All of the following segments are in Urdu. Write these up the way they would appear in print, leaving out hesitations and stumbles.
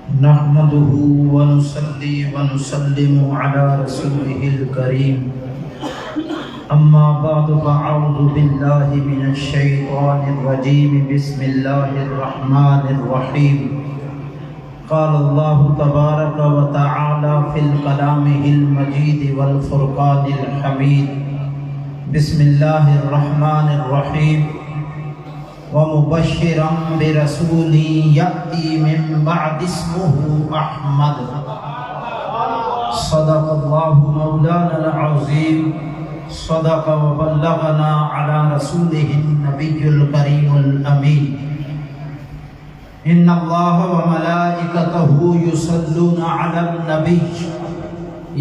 نحمده ونصلي ونسلم على رسوله الكريم أما بعد فأعوذ بالله من الشيطان الرجيم بسم الله الرحمن الرحيم قال الله تبارك وتعالى في كلامه المجيد والفرقان الحميد بسم الله الرحمن الرحيم ومبشرا برسول يأتي من بعد اسمه أحمد صدق الله مولانا العظيم صدق وبلغنا على رسوله النبي الكريم الأمين إن الله وملائكته يصلون على النبي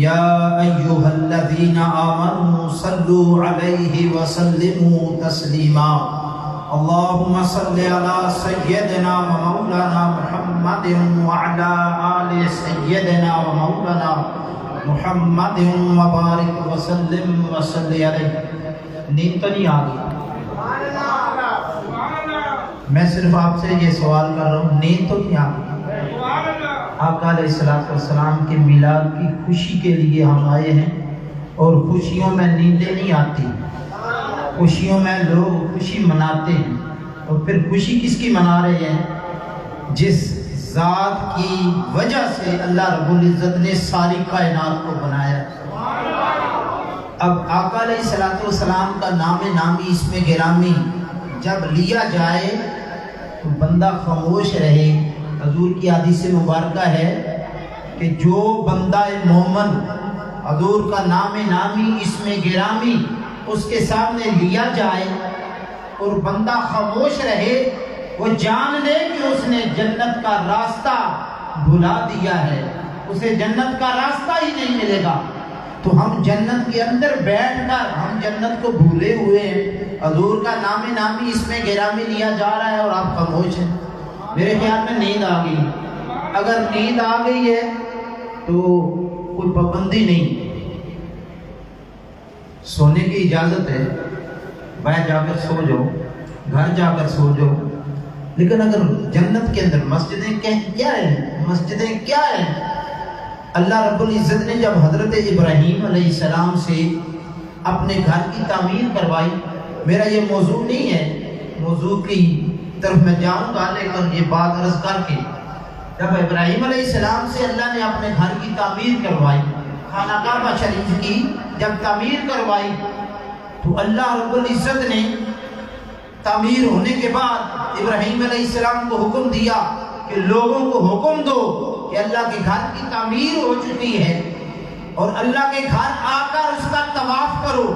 يا أيها الذين آمنوا صلوا عليه وسلموا تسليما اللهم صل على سيدنا ومولانا محمد وعلى آل سيدنا ومولانا محمد وبارك وسلم وصلی علیہ۔ نیند تو نہیں آگئی؟ میں صرف آپ سے یہ سوال کر رہا ہوں، نیند تو نہیں آگئی؟ آقا علیہ السلام کے میلاد کی خوشی کے لیے ہم آئے ہیں، اور خوشیوں میں نیندیں نہیں آتی، خوشیوں میں لوگ خوشی مناتے ہیں۔ اور پھر خوشی کس کی منا رہے ہیں؟ جس ذات کی وجہ سے اللہ رب العزت نے ساری کائنات کو بنایا۔ اب آقا علیہ السلام کا نام نامی اس میں گرامی جب لیا جائے تو بندہ خاموش رہے۔ حضور کی حدیث مبارکہ ہے کہ جو بندہ مومن حضور کا نام نامی اس میں گرامی اس کے سامنے لیا جائے اور بندہ خاموش رہے، وہ جان لے کہ اس نے جنت کا راستہ بھلا دیا ہے، اسے جنت کا راستہ ہی نہیں ملے گا۔ تو ہم جنت کے اندر بیٹھ کر ہم جنت کو بھولے ہوئے ہیں، حضور کا نام نامی اس میں گرامی لیا جا رہا ہے اور آپ خاموش ہیں۔ میرے خیال میں نیند آ گئی۔ اگر نیند آ گئی ہے تو کوئی پابندی نہیں، سونے کی اجازت ہے، باہر جا کر سو جاؤ، گھر جا کر سو جاؤ۔ لیکن اگر جنت کے اندر مسجدیں کیا ہیں؟ مسجدیں کیا ہیں؟ اللہ رب العزت نے جب حضرت ابراہیم علیہ السلام سے اپنے گھر کی تعمیر کروائی، میرا یہ موضوع نہیں ہے، موضوع کی طرف میں جاؤں گا، لیکن یہ بات عرض کر کے جب ابراہیم علیہ السلام سے اللہ نے اپنے گھر کی تعمیر کروائی، خانہ کعبہ شریف کی جب تعمیر کروائی، تو اللہ رب العزت نے تعمیر ہونے کے بعد ابراہیم علیہ السلام کو حکم دیا کہ لوگوں کو حکم دو کہ اللہ کے گھر کی تعمیر ہو چکی ہے، اور اللہ کے گھر آ کر اس کا طواف کرو،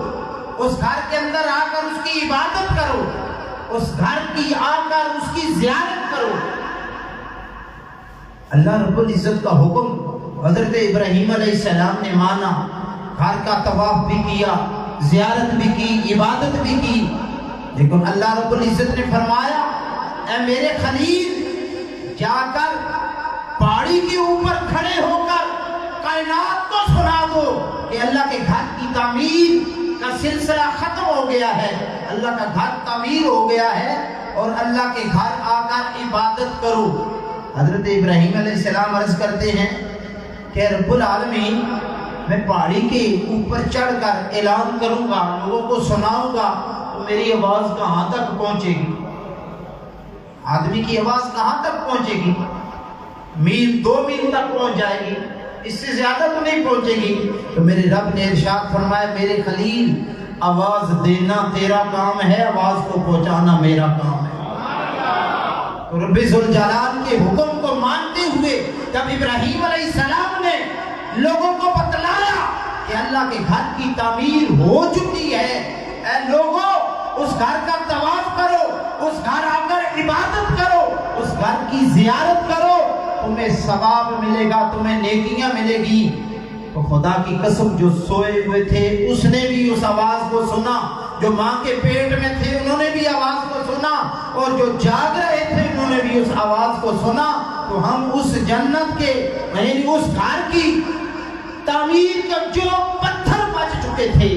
اس گھر کے اندر آ کر اس کی عبادت کرو، اس گھر کی آ کر اس کی زیارت کرو۔ اللہ رب العزت کا حکم حضرت ابراہیم علیہ السلام نے مانا، گھر کا طواف بھی کیا، زیارت بھی کی، عبادت بھی کی۔ لیکن اللہ رب العزت نے فرمایا، اے میرے خلیل، جا کر پہاڑی کے اوپر کھڑے ہو کر کائنات کو سنا دو کہ اللہ کے گھر کی تعمیر کا سلسلہ ختم ہو گیا ہے، اللہ کا گھر تعمیر ہو گیا ہے، اور اللہ کے گھر آ کر عبادت کرو۔ حضرت ابراہیم علیہ السلام عرض کرتے ہیں کہ رب العالمین، میں پہاڑی کے اوپر چڑھ کر اعلان کروں گا، لوگوں کو سناؤں گا، تو میری آواز کہاں تک پہنچے گی؟ آدمی کی آواز کہاں تک پہنچے گی؟ میل، 2 میل تک پہنچ جائے گی، اس سے زیادہ تو نہیں پہنچے گی۔ تو میرے رب نے ارشاد فرمایا، میرے خلیل، آواز دینا تیرا کام ہے، آواز کو پہنچانا میرا کام ہے۔ تو رب ذوالجلال کے حکم کو مانتے ہوئے جب ابراہیم علیہ السلام نے لوگوں کو بتلایا کہ اللہ کے گھر کی تعمیر ہو چکی ہے، اے لوگوں، اس گھر کا طواف کرو، اس گھر آ کر عبادت کرو، اس گھر کی زیارت کرو، تمہیں ثواب ملے گا، تمہیں نیکیاں ملے گی۔ تو خدا کی قسم، جو سوئے ہوئے تھے اس نے بھی اس آواز کو سنا، جو ماں کے پیٹ میں تھے انہوں نے بھی آواز کو سنا، اور جو جاگ رہے تھے انہوں نے بھی اس آواز کو سنا۔ تو ہم اس جنت کے، یعنی اس گھر کی تعمیر کا جو پتھر بچ چکے تھے،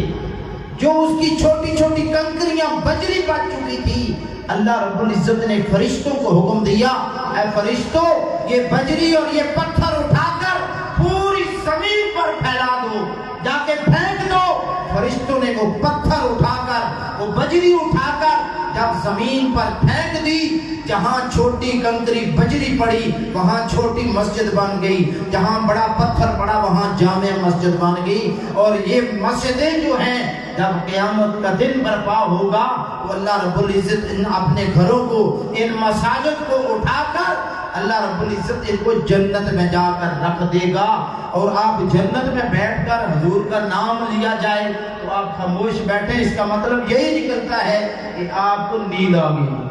جو اس کی چھوٹی چھوٹی کنکریاں بجری بچ چکی تھی، اللہ رب العزت نے فرشتوں کو حکم دیا، اے فرشتوں یہ بجری اور یہ پتھر اٹھا کر پوری زمین پر پھیلا دو، جا کے پھینک دو۔ فرشتوں نے وہ پتھر اٹھا کر، وہ بجری اٹھا کر جب زمین پر پھینک دی، جہاں چھوٹی کنکری بجری پڑی وہاں چھوٹی مسجد بن گئی، جہاں بڑا پتھر پڑا وہاں جامع مسجد بن گئی۔ اور یہ مسجدیں جو ہیں جب قیامت کا دن برپا ہوگا تو اللہ رب العزت اپنے گھروں کو، ان مساجد کو اٹھا کر اللہ رب العزت ان کو جنت میں جا کر رکھ دے گا۔ اور آپ جنت میں بیٹھ کر حضور کا نام لیا جائے تو آپ خاموش بیٹھیں، اس کا مطلب یہی نکلتا ہے کہ آپ کو نیند آ گئی۔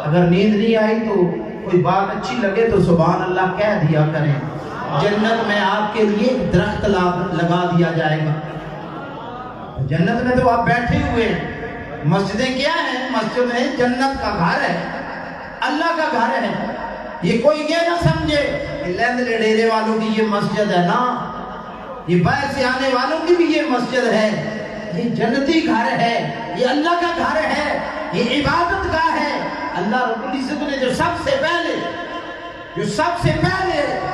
اگر نیند نہیں آئی تو کوئی بات اچھی لگے تو سبحان اللہ کہہ دیا کریں۔ جنت میں آپ کے لیے درخت لگا دیا جائے گا۔ جنت میں تو آپ بیٹھے ہوئے ہیں۔ مسجدیں کیا ہیں؟ مسجد ہے جنت کا گھر ہے، اللہ کا گھر ہے۔ یہ کوئی یہ نہ سمجھے کہ لیندلے ڈیرے والوں کی یہ مسجد ہے، نا، یہ باہر سے آنے والوں کی بھی یہ مسجد ہے۔ یہ جنتی گھر ہے، یہ اللہ کا گھر ہے، یہ عبادت گاہ ہے۔ اللہ رب العزت نے جو سب سے پہلے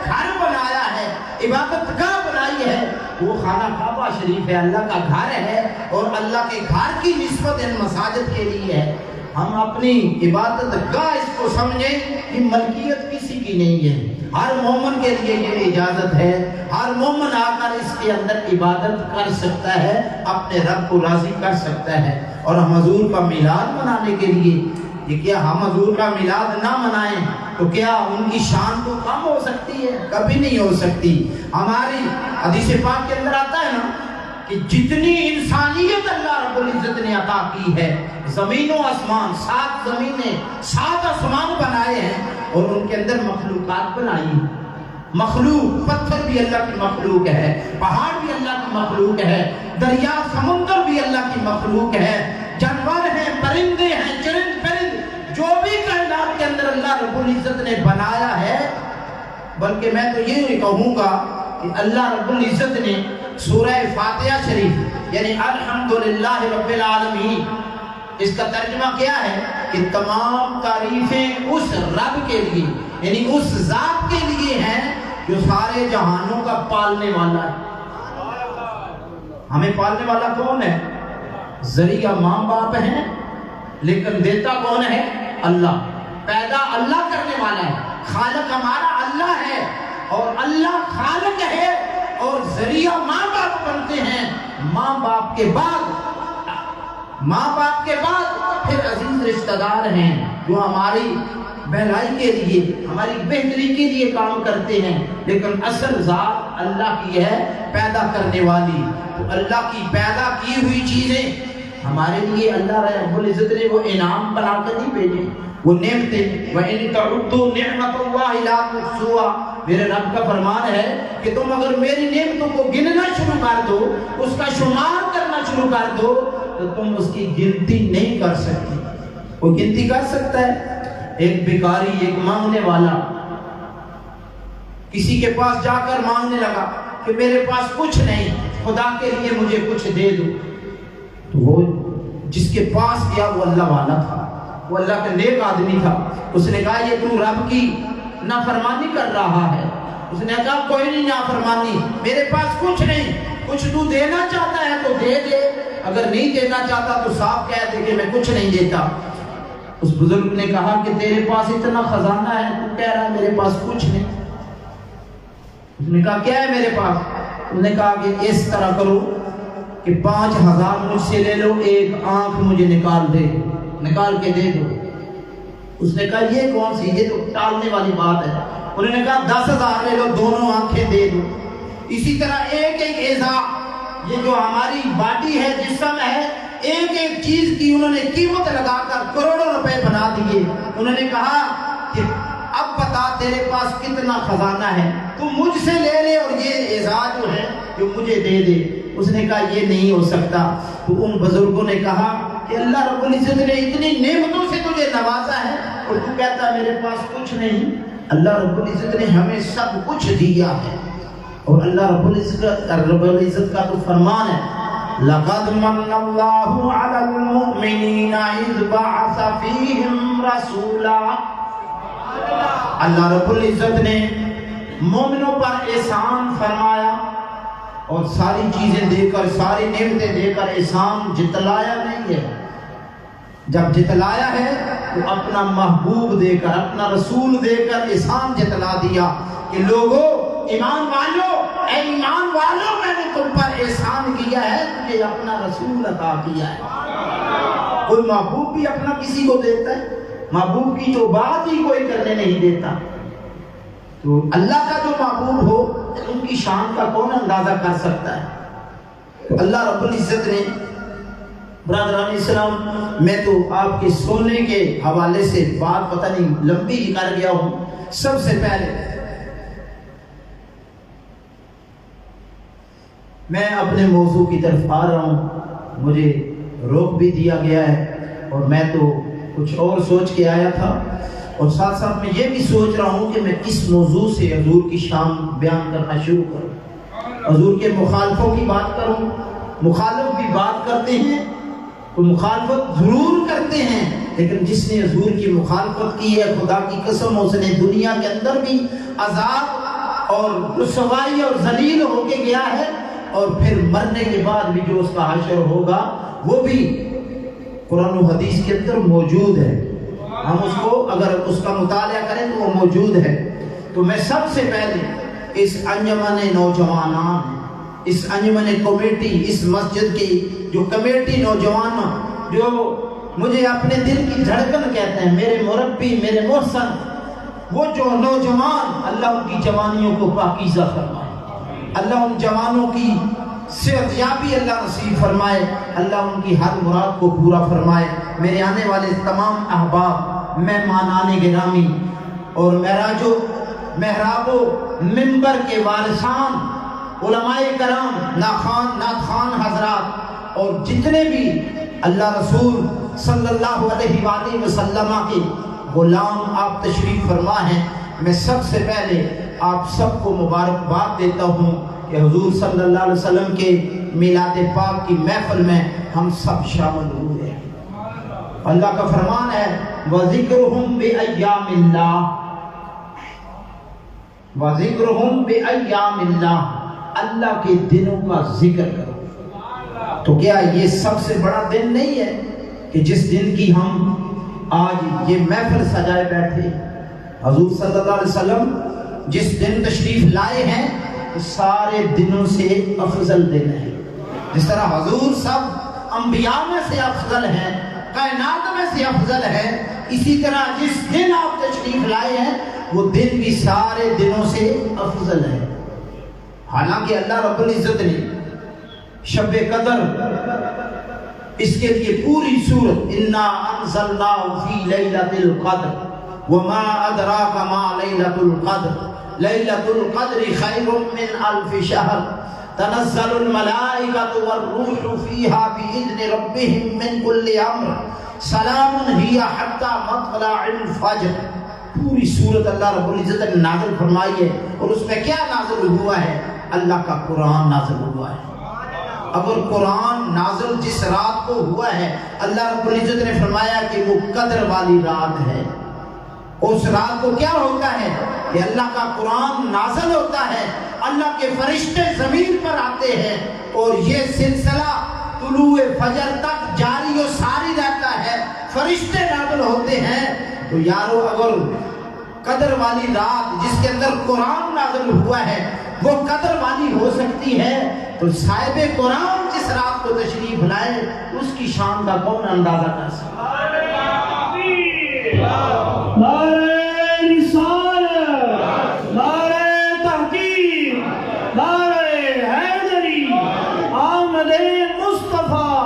گھر بنایا ہے، عبادت گاہ بنائی ہے، وہ خانہ کعبہ شریف ہے، اللہ کا گھر ہے۔ اور اللہ کے گھر کی نسبت ان مساجد کے لیے ہے۔ ہم اپنی عبادت گاہ اس کو سمجھیں کہ ملکیت کسی کی نہیں ہے، ہر مومن کے لیے یہ اجازت ہے، ہر مومن آ کر اس کے اندر عبادت کر سکتا ہے، اپنے رب کو راضی کر سکتا ہے۔ اور ہم حضور کا میلاد منانے کے لیے، یہ کیا ہم حضور کا میلاد نہ منائیں تو کیا ان کی شان تو کم ہو سکتی ہے؟ کبھی نہیں ہو سکتی۔ ہماری حدیث پاک کے اندر آتا ہے نا کہ جتنی انسانیت اللہ رب العزت نے عطا کی ہے، زمین و آسمان، 7 زمینیں 7 آسمان بنائے ہیں اور ان کے اندر مخلوقات بنائی ہیں۔ مخلوق، پتھر بھی اللہ کی مخلوق ہے، پہاڑ بھی اللہ کی مخلوق ہے، دریا سمندر بھی اللہ کی مخلوق ہے، جانور ہیں، پرندے ہیں، چرند پرند، جو بھی کائنات کے اندر اللہ رب العزت نے بنایا ہے۔ بلکہ میں تو یہ کہوں گا کہ اللہ رب العزت نے سورہ فاتحہ شریف یعنی الحمدللہ رب العالمین، اس کا ترجمہ کیا ہے کہ تمام تعریفیں اس رب کے لیے یعنی اس ذات کے لیے ہیں جو سارے جہانوں کا پالنے والا ہے۔ ہمیں پالنے والا کون ہے؟ ذریعہ ماں باپ ہیں، لیکن دیتا کون ہے؟ اللہ۔ پیدا اللہ کرنے والا ہے، خالق ہمارا اللہ ہے، اور اللہ خالق ہے اور ذریعہ ماں باپ بنتے ہیں۔ ماں باپ کے بعد پھر عزیز رشتہ دار ہیں جو ہماری بہلائی کے لیے، ہماری بہتری کے لیے کام کرتے ہیں، لیکن اصل ذات اللہ کی ہے، پیدا کرنے والی۔ تو اللہ کی پیدا کی ہوئی چیزیں ہمارے لیے اللہ رب العزت نے وہ انعام بنا کر نہیں بھیجے، وہ نعمتیں۔ وَإِن تَعُدُّوا نِعْمَتَ اللَّهِ لَا تُحْصُوهَا، میرے رب کا فرمان ہے کہ تم اگر میری نعمتوں کو گننا شروع کر دو، اس کا شمار کرنا شروع کر دو، تو تم اس کی گنتی نہیں کر سکتی۔ وہ گنتی کر سکتا ہے؟ ایک بیکاری، ایک مانگنے والا کسی کے پاس جا کر مانگنے لگا کہ میرے پاس کچھ نہیں، خدا کے لیے مجھے کچھ دے دو، تو وہ جس کے پاس گیا وہ اللہ والا تھا، وہ اللہ کا نیک آدمی تھا۔ اس نے کہا یہ تو رب کی نافرمانی کر رہا ہے۔ اس نے کہا کوئی نہیں نافرمانی، میرے پاس کچھ نہیں، کچھ تو دینا چاہتا ہے تو دے دے، اگر نہیں دینا چاہتا تو صاف کہہ دے کہ میں کچھ نہیں دیتا۔ اس بزرگ نے کہا کہ تیرے پاس اتنا خزانہ ہے، تو کہہ رہا ہے میرے پاس کچھ نہیں۔ اس نے کہا کیا ہے میرے پاس؟ اس نے کہا کہ اس طرح کرو کہ 5000 مجھ سے لے لو، ایک آنکھ مجھے نکال کے دے دو۔ اس نے کہا یہ کون سی، یہ تو ٹالنے والی بات ہے۔ انہوں نے کہا 10,000 لے لو، دونوں آنکھیں دے دو۔ اسی طرح ایک اعضاء، یہ جو ہماری باڈی ہے، جسم ہے، ایک چیز کی انہوں نے قیمت لگا کر کروڑوں روپے بنا دیے۔ انہوں نے کہا کہ اب بتا تیرے پاس کتنا خزانہ ہے، تو مجھ سے لے لے اور یہ اعضاء جو ہے جو مجھے دے دے۔ اس نے کہا یہ نہیں ہو سکتا۔ تو ان بزرگوں نے کہا کہ اللہ رب العزت نے اتنی نعمتوں سے تجھے نوازا ہے اور تو کہتا میرے پاس کچھ نہیں۔ اللہ رب العزت نے ہمیں سب کچھ دیا ہے، اور اللہ رب العزت کا تو فرمان ہے لقد من اللہ علی المؤمنین اذ بعث فیہم رسولا. اللہ رب العزت نے مومنوں پر احسان فرمایا اور ساری چیزیں دے کر، ساری نعمتیں دے کر احسان جتلایا نہیں ہے. جب جتلایا ہے تو اپنا محبوب دے کر، اپنا رسول دے کر احسان جتلا دیا کہ لوگوں، ایمان والوں، اے ایمان والوں، میں نے تم پر احسان کیا ہے، تجھے اپنا رسول عطا کیا ہے. کوئی محبوب بھی اپنا کسی کو دیتا ہے؟ محبوب کی تو بات ہی کوئی کرنے نہیں دیتا. تو اللہ کا جو محبوب ہو ان کی شان کا کون اندازہ کر سکتا ہے؟ تو اللہ رب العزت نے، برادران اسلام، میں تو آپ کے سونے کے حوالے سے بات پتہ نہیں لمبی ہی کر گیا ہوں. سب سے پہلے میں اپنے موضوع کی طرف آ رہا ہوں. مجھے روک بھی دیا گیا ہے اور میں تو کچھ اور سوچ کے آیا تھا، اور ساتھ ساتھ میں یہ بھی سوچ رہا ہوں کہ میں کس موضوع سے حضور کی شان بیان کرنا شروع کروں. حضور کے مخالفوں کی بات کروں. مخالف بھی بات کرتے ہیں تو مخالفت ضرور کرتے ہیں، لیکن جس نے حضور کی مخالفت کی ہے، خدا کی قسم اس نے دنیا کے اندر بھی عذاب اور رسوائی اور ذلیل ہو کے گیا ہے، اور پھر مرنے کے بعد بھی جو اس کا حشر ہوگا وہ بھی قرآن و حدیث کے اندر موجود ہے. ہم اس کو اگر اس کا مطالعہ کریں تو وہ موجود ہے. تو میں سب سے پہلے اس انجمن نوجوانان، اس انجمن کمیٹی، اس مسجد کی جو کمیٹی نوجوان جو مجھے اپنے دل کی دھڑکن کہتے ہیں، میرے مربی، میرے محسن، وہ جو نوجوان، اللہ ان کی جوانیوں کو پاکیزہ فرمائے، اللہ ان جوانوں کی صحت یابی اللہ نصیب فرمائے، اللہ ان کی ہر مراد کو پورا فرمائے. میرے آنے والے تمام احباب، مہمانان گرامی اور محراب و منبر کے وارثان، علماء کرام، نعت خوان حضرات، اور جتنے بھی اللہ رسول صلی اللہ علیہ وآلہ وسلم کے غلام آپ تشریف فرما ہیں، میں سب سے پہلے آپ سب کو مبارکباد دیتا ہوں کہ حضور صلی اللہ علیہ وسلم کے میلاد پاک کی محفل میں ہم سب شامل ہوئے ہیں. اللہ کا فرمان ہے وَذِكْرُهُمْ بِأَيَّامِ اللَّهِ، وَذِكْرُهُمْ بِأَيَّامِ اللَّهِ، اللہ کے دنوں کا ذکر کرو. تو کیا یہ سب سے بڑا دن نہیں ہے کہ جس دن کی ہم آج یہ محفل سجائے بیٹھے؟ حضور صلی اللہ علیہ وسلم جس دن تشریف لائے ہیں وہ سارے دنوں سے افضل دن ہے. جس طرح حضور سب انبیاء میں سے افضل ہیں، کائنات میں سے افضل ہے، اسی طرح جس دن آپ تشریف لائے ہیں وہ دن بھی سارے دنوں سے افضل ہے. حالانکہ اللہ رب العزت نے شب قدر اس کے لیے پوری سورت انا انزلناہ فی لیلۃ القدر وما ادراک ما لیلۃ القدر لیلۃ القدر خیر من الف شہر تنزل الملائکۃ والروح فیہا بإذن ربہم من کل امر سلام ہی حتی مطلع الفجر. پوری سورت اللہ رب العزت نے نازل فرمائی ہے، اور اس میں کیا نازل ہوا ہے؟ اللہ کا قرآن نازل ہوا ہے. اگر قرآن نازل جس رات کو ہوا ہے، اللہ رب العزت نے فرمایا کہ وہ قدر والی رات ہے. اس رات کو کیا ہوتا ہے کہ اللہ کا قرآن نازل ہوتا ہے، اللہ کے فرشتے زمین پر آتے ہیں، اور یہ سلسلہ طلوع فجر تک جاری و ساری رہتا ہے، فرشتے نازل ہوتے ہیں. تو یارو اگر قدر والی رات جس کے اندر قرآن نازل ہوا ہے وہ قدر والی ہو سکتی ہے، تو صاحب قرآن جس رات کو تشریف لائے اس کی شان کا کون اندازہ کر سکتا ہے؟ نعرہ رسالت، نعرہ تحقیق، نعرہ حیدری، آمد مصطفیٰ،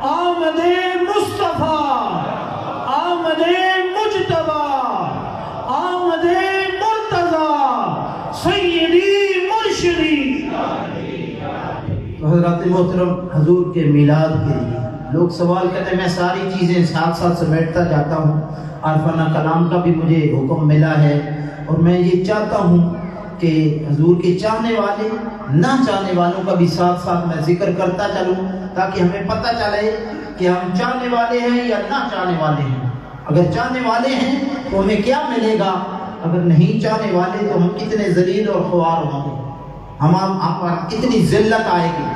آمد مصطفیٰ، آمد مجتبی، آمد مرتضی، سیدی مرشدی. حضرات محترم، حضور کے میلاد کے لیے لوگ سوال کرتے ہیں، میں ساری چیزیں ساتھ ساتھ سمیٹتا جاتا ہوں. عارفانہ کلام کا بھی مجھے حکم ملا ہے، اور میں یہ چاہتا ہوں کہ حضور کے چاہنے والے نہ چاہنے والوں کا بھی ساتھ ساتھ میں ذکر کرتا چلوں، تاکہ ہمیں پتہ چلے کہ ہم چاہنے والے ہیں یا نہ چاہنے والے ہیں۔ اگر چاہنے والے ہیں تو ہمیں کیا ملے گا، اگر نہیں چاہنے والے تو ہم کتنے ذلیل اور خوار ہوں گے، ہم پر کتنی ذلت آئے گی۔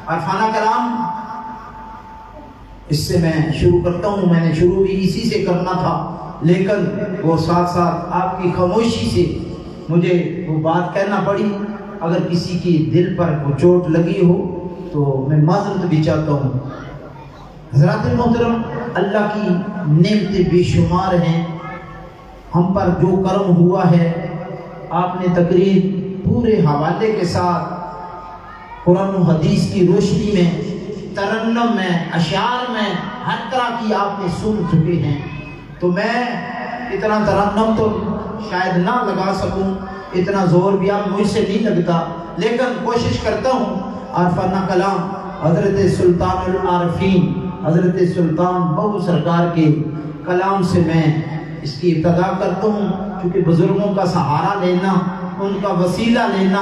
عارفانہ کلام اس سے میں شروع کرتا ہوں، میں نے شروع بھی اسی سے کرنا تھا، لیکن وہ ساتھ ساتھ آپ کی خاموشی سے مجھے وہ بات کہنا پڑی۔ اگر کسی کی دل پر وہ چوٹ لگی ہو تو میں معذرت بھی چاہتا ہوں۔ حضرات محترم، اللہ کی نعمتیں بے شمار ہیں، ہم پر جو کرم ہوا ہے، آپ نے تقریر پورے حوالے کے ساتھ قرآن و حدیث کی روشنی میں، ترنم میں، اشعار میں ہر طرح کی آپ نے سن چکے ہیں، تو میں اتنا ترنم تو شاید نہ لگا سکوں، اتنا زور بھی آپ مجھ سے نہیں لگتا، لیکن کوشش کرتا ہوں۔ عارفانہ کلام حضرت سلطان العارفین حضرت سلطان بہو سرکار کے کلام سے میں اس کی ابتدا کرتا ہوں، کیونکہ بزرگوں کا سہارا لینا، ان کا وسیلہ لینا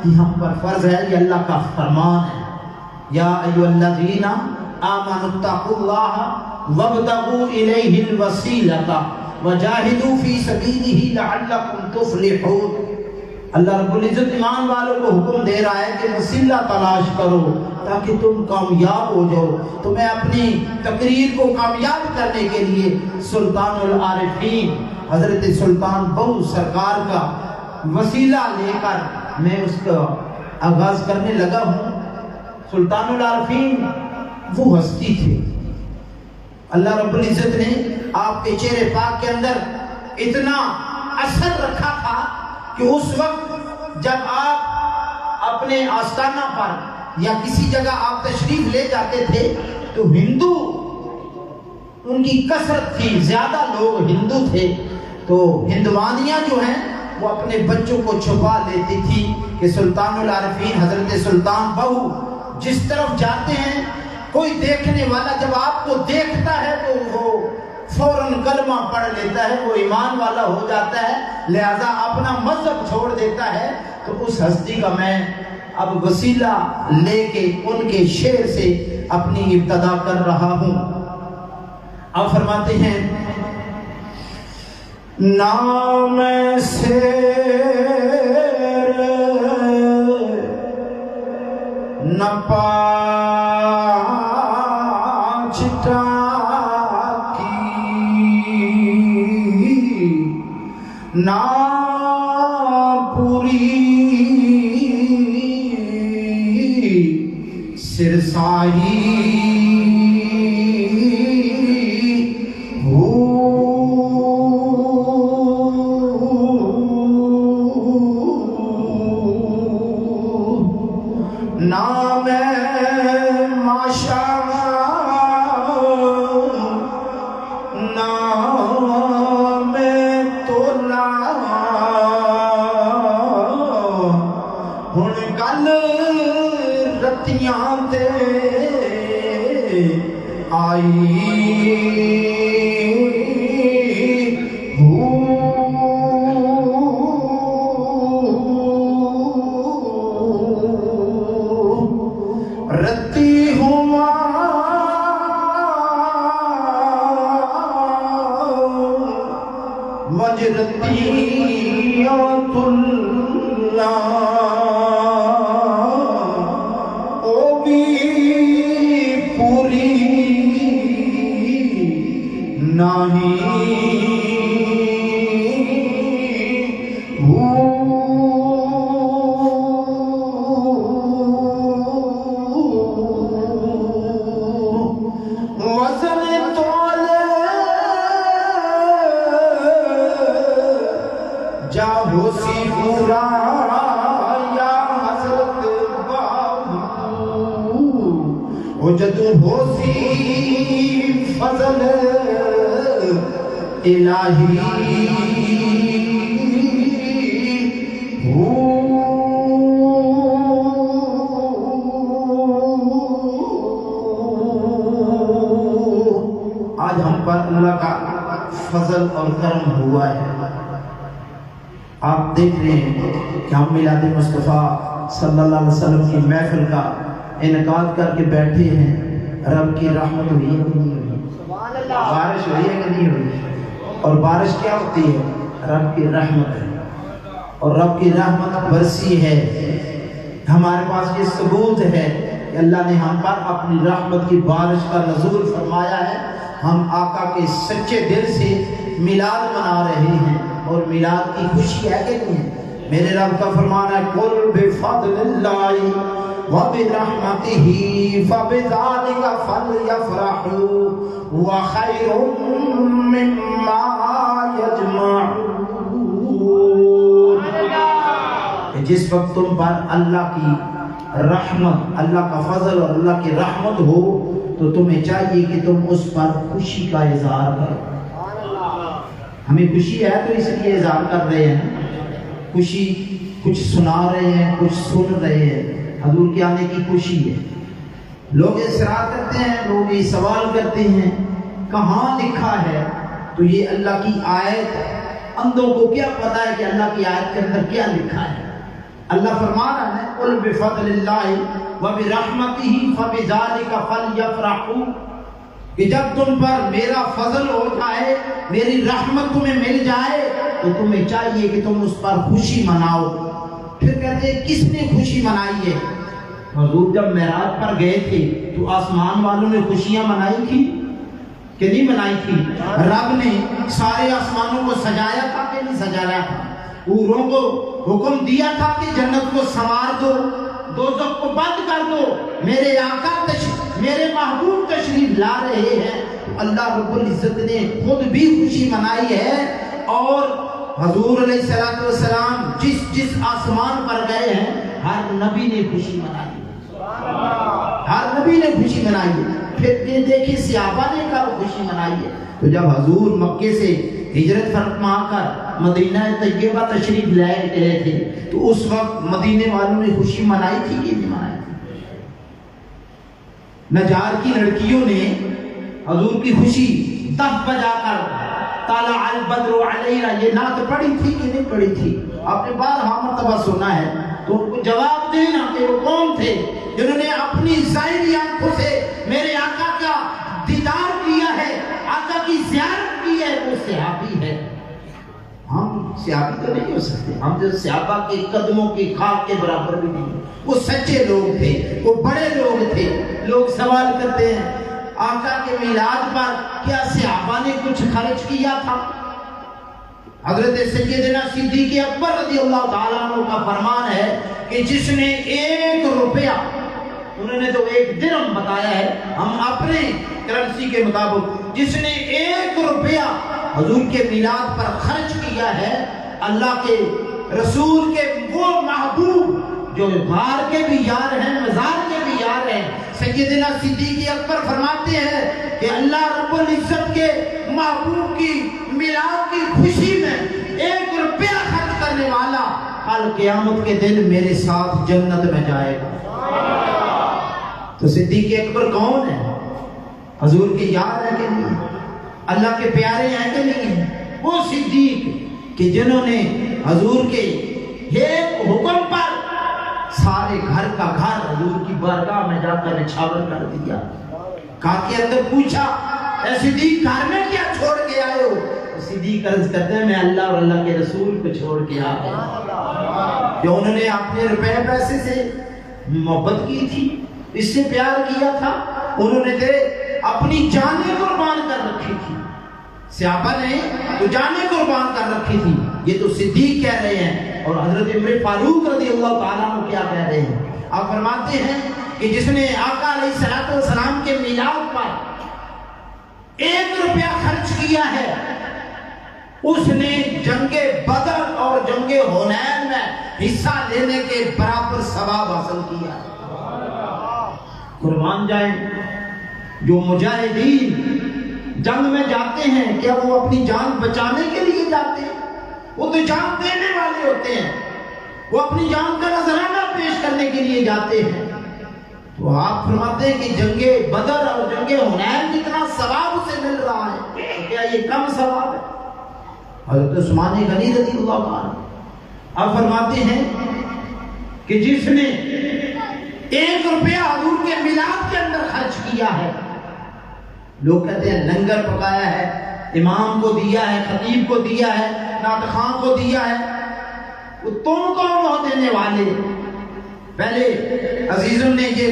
یہ ہم پر فرض ہے، یہ اللہ کا فرمان ہے۔ یا ایھا الذین آمنوا اتقوا اللہ وابتغوا الیہ الوسیلۃ وجاہدوا فی سبیلہ لعلکم تفلحون۔ اللہ رب العزت ایمان والوں کو حکم دے رہا ہے کہ وسیلہ تلاش کرو تاکہ تم کامیاب ہو جاؤ۔ تو میں اپنی تقریر کو کامیاب کرنے کے لیے سلطان العارفین حضرت سلطان بہو سرکار کا وسیلہ لے کر میں اس کا آغاز کرنے لگا ہوں۔ سلطان العارفین وہ ہستی تھے، اللہ رب العزت نے آپ کے چہرے پاک کے اندر اتنا اثر رکھا تھا کہ اس وقت جب آپ اپنے آستانہ پر یا کسی جگہ آپ تشریف لے جاتے تھے تو ہندو ان کی کثرت تھی، زیادہ لوگ ہندو تھے، تو ہندوانیاں جو ہیں وہ اپنے بچوں کو چھپا لیتی تھی کہ سلطان العارفین حضرت سلطان بہو جس طرف جاتے ہیں، کوئی دیکھنے والا جب آپ کو دیکھتا ہے تو وہ فوراً کلمہ پڑھ لیتا ہے، وہ ایمان والا ہو جاتا ہے، لہذا اپنا مذہب چھوڑ دیتا ہے۔ تو اس ہستی کا میں اب وسیلہ لے کے ان کے شعر سے اپنی ابتدا کر رہا ہوں۔ آپ فرماتے ہیں، نام سے نہ پاچٹا نا پوری سرسائی ہو، نام ماشا نام تولا ہن گل رتیاں تے آئی رتی ہوا وجرتیات اللہ او بھی پوری نہیں جاہو سی پورا یا حضرت بابو او جدو ہو سی فضل الہی ہو۔ آج ہم پر اللہ کا فضل اور کرم ہوا ہے، آپ دیکھ رہے ہیں کہ ہم میلاد مصطفیٰ صلی اللہ علیہ وسلم کی محفل کا انعقاد کر کے بیٹھے ہیں. رب کی رحمت ہوئی ہے کہ نہیں ہوئی؟ بارش ہوئی ہے کہ نہیں ہوئی؟ اور بارش کیا ہوتی ہے؟ رب کی رحمت ہے. اور رب کی رحمت برسی ہے. ہمارے پاس یہ ثبوت ہے کہ اللہ نے ہم پر اپنی رحمت کی بارش کا نزول فرمایا ہے. ہم آقا کے سچے دل سے میلاد منا رہے ہیں اور میلاد کی خوشی ہے کہ نہیں ہے؟ میرے رب کا فرمان ہے قُلْ بِفَضْلِ اللَّهِ وَبِرَحْمَتِهِ فَبِذَلِكَ فَلْيَفْرَحُوا هُوَ خَيْرٌ مِّمَّا يَجْمَعُونَ. جس وقت تم پر اللہ کی رحمت، اللہ کا فضل اور اللہ کی رحمت ہو تو تمہیں چاہیے کہ تم اس پر خوشی کا اظہار کرو. ہمیں خوشی ہے تو اس لیے اظہار کر رہے ہیں. خوشی کچھ سنا رہے ہیں، کچھ سن رہے ہیں. حضور کے آنے کی خوشی ہے. لوگ اصرار کرتے ہیں، لوگ یہ سوال کرتے ہیں کہاں لکھا ہے؟ تو یہ اللہ کی آیت، اندھوں کو کیا پتا ہے کہ اللہ کی آیت کے اندر کیا لکھا ہے؟ اللہ فرما رہا ہے قُلْ بِفَضْلِ اللَّهِ وَبِرَحْمَتِهِ فَبِذَلِكَ فَلْيَفْرَحُوا، کہ جب تم پر میرا فضل ہو جائے، میری رحمت تمہیں مل جائے تو تمہیں چاہیے کہ تم اس پر خوشی مناؤ. پھر کہتے ہیں کس نے خوشی منائی ہے؟ حضور جب معراج پر گئے تھے تو آسمان والوں نے خوشیاں منائی تھی کہ نہیں منائی تھی؟ رب نے سارے آسمانوں کو سجایا تھا کہ نہیں سجایا تھا؟ حوروں کو حکم دیا تھا کہ جنت کو سنوار دو، دوزخ کو بند کر دو. میرے آقا میرے محبوب تشریف لا رہے ہیں تو اللہ رب العزت نے خود بھی خوشی منائی ہے. اور حضور علیہ السلام جس آسمان پر گئے ہیں ہر نبی نے خوشی منائی، ہر نبی نے خوشی منائی ہے. پھر یہ دیکھیں صحابہ نے کب خوشی منائی ہے؟ تو جب حضور مکے سے ہجرت فرما کر مدینہ طیبہ تشریف لائے گئے تھے تو اس وقت مدینے والوں نے خوشی منائی تھی کہ نہیں منائی تھی؟ نجار کی لڑکیوں نے حضور کی خوشی دف بجا کر طلع البدر علینا یہ نعت پڑھی تھی کہ نہیں پڑھی تھی؟ آپ نے بارہا مرتبہ سنا ہے. تو ان کو جواب دینا کہ وہ کون تھے جنہوں نے اپنی ظاہری آنکھوں سے میرے آقا کا دیدار کیا ہے، آقا کی زیارت کی ہے. وہ صحابی ہے. ہم صحابی تو نہیں ہو سکتے، ہم جو صحابہ کے قدموں کی خاک کے برابر بھی نہیں. وہ سچے لوگ تھے، وہ بڑے لوگ تھے. لوگ سوال کرتے ہیں آقا کے میلاد پر کیا صحابہ نے کچھ خرچ کیا تھا؟ حضرت سیدنا صدیق اکبر رضی اللہ تعالیٰ عنہ کا فرمان ہے کہ جس نے 1 روپیہ، انہوں نے تو 1 درہم بتایا ہے، ہم اپنے کرنسی کے مطابق، جس نے 1 روپیہ حضور کے میلاد پر خرچ کیا ہے، اللہ کے رسول کے وہ محبوب جو غار کے بھی یار ہیں، مزار کے بھی یار ہیں، سیدنا صدیق اکبر فرماتے ہیں کہ اللہ رب العزت کے محبوب کی میلاد کی خوشی میں 1 روپیہ خرچ کرنے والا کل قیامت کے دن میرے ساتھ جنت میں جائے گا. تو صدیق اکبر کون ہے؟ حضور کے یار ہیں کہ نہیں؟ اللہ کے پیارے ہیں کہ نہیں ہیں؟ وہ صدیق کہ جنہوں نے حضور کے ایک حکم پر سارے گھر کا گھر حضور کی بارگاہ میں جا کر نچھاور کر دیا. کہا کے اندر پوچھا اے صدیق گھر میں کیا چھوڑ کے آئے ہو؟ صدیق عرض کرتے ہیں میں اللہ اور اللہ کے رسول کو چھوڑ کے آیا. جو انہوں نے اپنے روپے پیسے سے محبت کی تھی، اس سے پیار کیا تھا، انہوں نے اپنی جانیں قربان کر رکھی تھی. صحابہ نے تو جانیں قربان کر رکھی تھی. یہ تو صدیق کہہ رہے ہیں. اور حضرت عمر فاروق رضی اللہ تعالیٰ عنہ کیا کہہ رہے ہیں؟ آپ فرماتے ہیں کہ جس نے آقا علیہ السلام کے میلاد پر 1 روپیہ خرچ کیا ہے، اس نے جنگ بدر اور جنگ حنین میں حصہ لینے کے برابر ثواب حاصل کیا. قربان جائیں. جو مجاہدین جنگ میں جاتے ہیں کیا وہ اپنی جان بچانے کے لیے جاتے ہیں؟ وہ تو جان دینے والے ہوتے ہیں. وہ اپنی جان کا نذرانہ پیش کرنے کے لیے جاتے ہیں. تو آپ فرماتے ہیں کہ جنگ بدر اور جنگ حنین جتنا ثواب اسے مل رہا ہے تو کیا یہ کم ثواب ہے؟ حضرت عثمان غنی رضی اللہ عنہ آپ فرماتے ہیں کہ جس نے 1 روپیہ حضور کے میلاد کے اندر خرچ کیا ہے، لوگ کہتے ہیں لنگر پکایا ہے، امام کو دیا ہے، خطیب کو دیا ہے، نعت خواں کو دیا ہے، وہ تم کون ہو دینے والے؟ پہلے عزیزوں نے یہ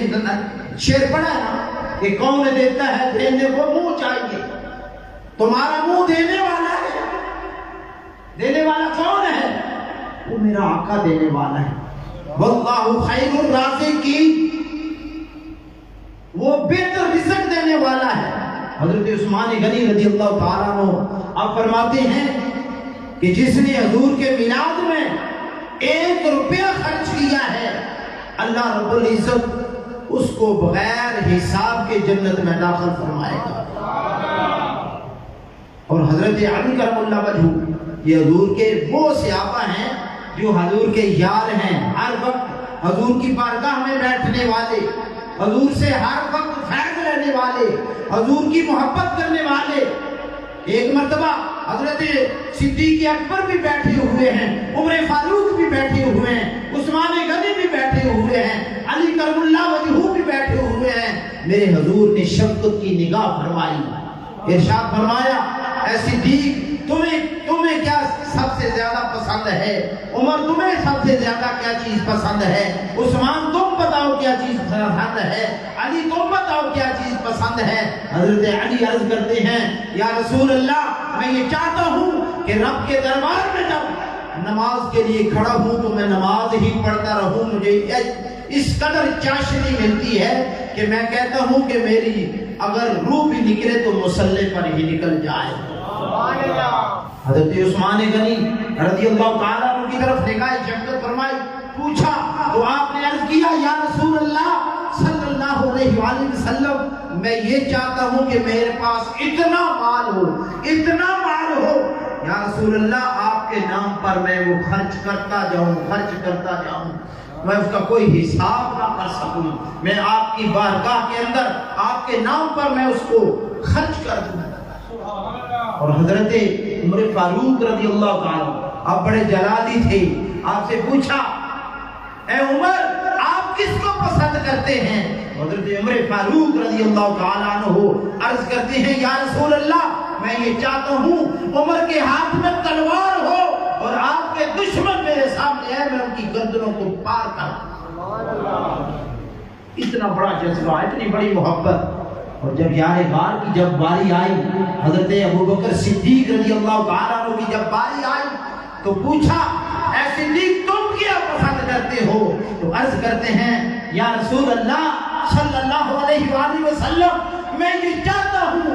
شعر پڑھا ہے نا کہ کون دیتا ہے دینے کو منہ چاہیے، تمہارا منہ دینے والا ہے، دینے والا کون ہے؟ وہ میرا آقا دینے والا ہے۔ واللہ خیر الرازقین، وہ بہتر رزق دینے والا ہے۔ حضرت عثمان غنی رضی اللہ تعالیٰ عنہ آپ فرماتے ہیں کہ جس نے حضور کے میلاد میں 1 روپیہ خرچ کیا ہے، اللہ رب العزت اس کو بغیر حساب کے جنت میں داخل فرمائے گا۔ اور حضرت علی کرم اللہ وجہہ یہ حضور کے وہ صحابہ ہیں جو حضور کے یار ہیں، ہر وقت حضور کی بارگاہ میں بیٹھنے والے، حضور سے ہر وقت فیض لینے والے، حضور کی محبت کرنے والے۔ ایک مرتبہ حضرت صدیق اکبر بھی بیٹھے ہوئے ہیں، عمر فاروق بھی بیٹھے ہوئے ہیں، عثمان غنی بھی بیٹھے ہوئے ہیں، علی کرم اللہ وجہہ بھی بیٹھے ہوئے ہیں۔ میرے حضور نے شفقت کی نگاہ فرمائی، ارشاد فرمایا اے صدیق تمہیں کیا سب سے زیادہ پسند ہے؟ عمر تمہیں سب سے زیادہ کیا چیز پسند ہے؟ عثمان تم بتاؤ کیا چیز پسند ہے؟ علی تم بتاؤ کیا چیز پسند ہے؟ حضرت علی عرض کرتے ہیں یا رسول اللہ میں یہ چاہتا ہوں کہ رب کے دربار میں جب نماز کے لیے کھڑا ہوں تو میں نماز ہی پڑھتا رہوں، مجھے اس قدر چاشنی ملتی ہے کہ میں کہتا ہوں کہ میری اگر روح بھی نکلے تو مصلی پر ہی نکل جائے۔ حضرت عثمان غنی رضی اللہ تعالیٰ عنہ کی طرف نگاہ شفقت فرمائی، پوچھا تو آپ نے عرض کیا یا رسول اللہ صلی اللہ علیہ وآلہ وسلم میں یہ چاہتا ہوں کہ میرے پاس اتنا مال ہو، اتنا مال ہو یا رسول اللہ آپ کے نام پر میں وہ خرچ کرتا جاؤں، میں اس کا کوئی حساب نہ کر سکوں، میں آپ کی بارگاہ کے اندر آپ کے نام پر میں اس کو خرچ کر دوں۔ اور حضرت عمر فاروق رضی اللہ تعالیٰ آپ بڑے جلالی تھے، آپ سے پوچھا اے عمر آپ کس کو پسند کرتے ہیں؟ حضرت عمر فاروق رضی اللہ تعالیٰ عنہ عرض کرتے ہیں یا رسول اللہ میں یہ چاہتا ہوں عمر کے ہاتھ میں تلوار ہو اور آپ کے دشمن میرے سامنے آئے، میں ان کی گردنوں کو پار کروں۔ اتنا بڑا جذبہ، اتنی بڑی محبت۔ اور جب یار غار کی جب باری آئی، حضرت ابوبکر صدیق رضی اللہ تعالیٰ عنہ کی جب باری آئی تو پوچھا اے صدیق تم کیا پسند کرتے ہو؟ تو عرض کرتے ہیں یا رسول اللہ صلی اللہ علیہ وآلہ وسلم میں یہ چاہتا ہوں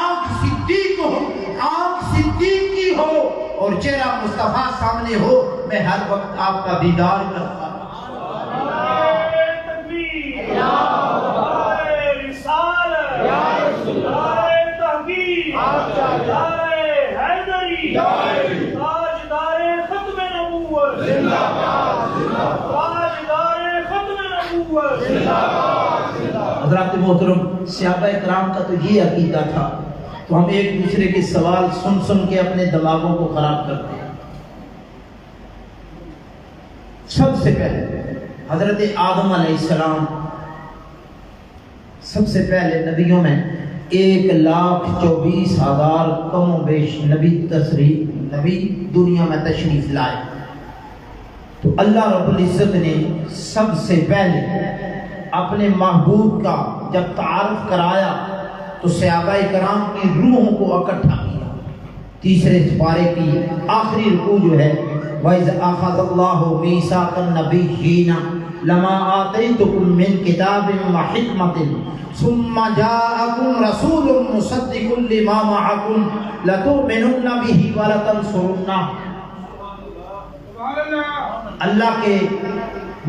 آنکھ صدیق ہو، آنکھ صدیق کی ہو اور چہرہ مصطفیٰ سامنے ہو، میں ہر وقت آپ کا دیدار کرتا ہوں۔ حضرات محترم صحابہ کرام کا تو یہ عقیدہ تھا، تو ہم ایک دوسرے کے سوال سن سن کے اپنے دماغوں کو خراب کرتے ہیں۔ سب سے پہلے حضرت آدم علیہ السلام سب سے پہلے نبیوں میں 1,24,000 کم و بیش نبی دنیا میں تشریف لائے، تو اللہ رب العزت نے سب سے پہلے اپنے محبوب کا جب تعارف کرایا تو صحابہ کرام کی روحوں کو اکٹھا کیا۔ تیسرے سپارے کی آخری رکوع جو ہے وَإِذْ أَخَذَ اللَّهُ مِيثَاقَ النَّبِيِّينَ لَمَا آتَيْتُكُم مِّن كِتَابٍ وَحِكْمَةٍ ثُمَّ جَاءَكُمْ رَسُولٌ مُصَدِّقٌ لِّمَا مَعَكُمْ لَتُؤْمِنُنَّ بِهِ وَلَتَنصُرُنَّهُ۔ اللہ کے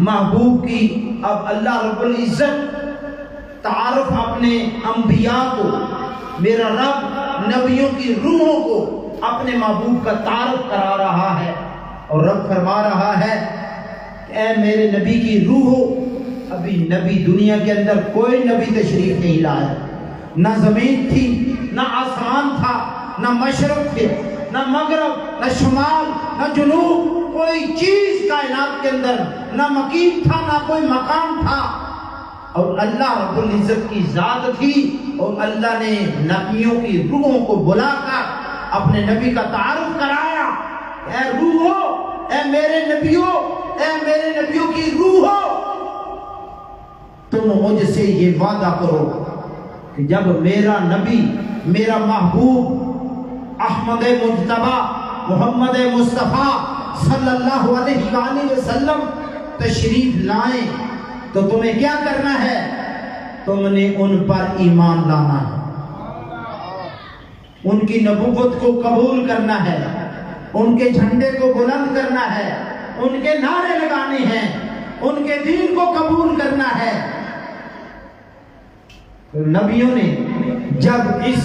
محبوب کی اب اللہ رب العزت تعارف اپنے انبیاء کو، میرا رب نبیوں کی روحوں کو اپنے محبوب کا تعارف کرا رہا ہے، اور رب فرما رہا ہے کہ اے میرے نبی کی روحو، ابھی نبی دنیا کے اندر کوئی نبی تشریف نہیں لایا، نہ زمین تھی، نہ آسمان تھا، نہ مشرق تھے، نہ مغرب، نہ شمال، نہ جنوب، کوئی چیز کائنات کے اندر نہ مکین تھا نہ کوئی مقام تھا، اور اللہ رب العزت کی ذات تھی، اور اللہ نے نبیوں کی روحوں کو بلا کر اپنے نبی کا تعارف کرایا، اے روحو، اے میرے نبیوں، اے میرے نبیوں کی روحو، تم مجھ سے یہ وعدہ کرو کہ جب میرا نبی، میرا محبوب احمد مجتبی محمد مصطفیٰ صلی اللہ علیہ وآلہ وسلم تشریف لائیں تو تمہیں کیا کرنا ہے؟ تم نے ان پر ایمان لانا ہے، ان کی نبوت کو قبول کرنا ہے، ان کے جھنڈے کو بلند کرنا ہے، ان کے نعرے لگانے ہیں، ان کے دین کو قبول کرنا ہے۔ نبیوں نے جب اس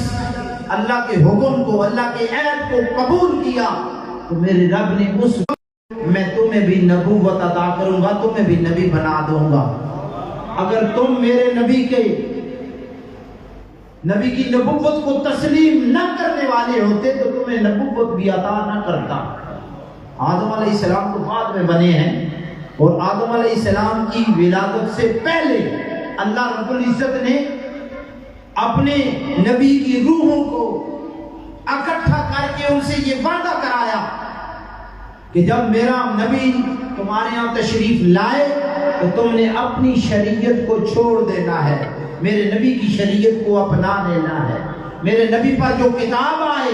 اللہ کے حکم کو، اللہ کے عہد کو قبول کیا تو میرے رب نے اس وقت میں تمہیں بھی نبوت عطا کروں گا، تمہیں بھی نبی بنا دوں گا۔ اگر تم میرے نبی کی نبوت کو تسلیم نہ کرنے والے ہوتے تو تمہیں نبوت بھی عطا نہ کرتا۔ آدم علیہ السلام تو بعد میں بنے ہیں، اور آدم علیہ السلام کی ولادت سے پہلے اللہ رب العزت نے اپنے نبی کی روحوں کو اکٹھا کر کے ان سے یہ وعدہ کرایا کہ جب میرا نبی تمہارے یہاں تشریف لائے تو تم نے اپنی شریعت کو چھوڑ دینا ہے، میرے نبی کی شریعت کو اپنا لینا ہے، میرے نبی پر جو کتاب آئے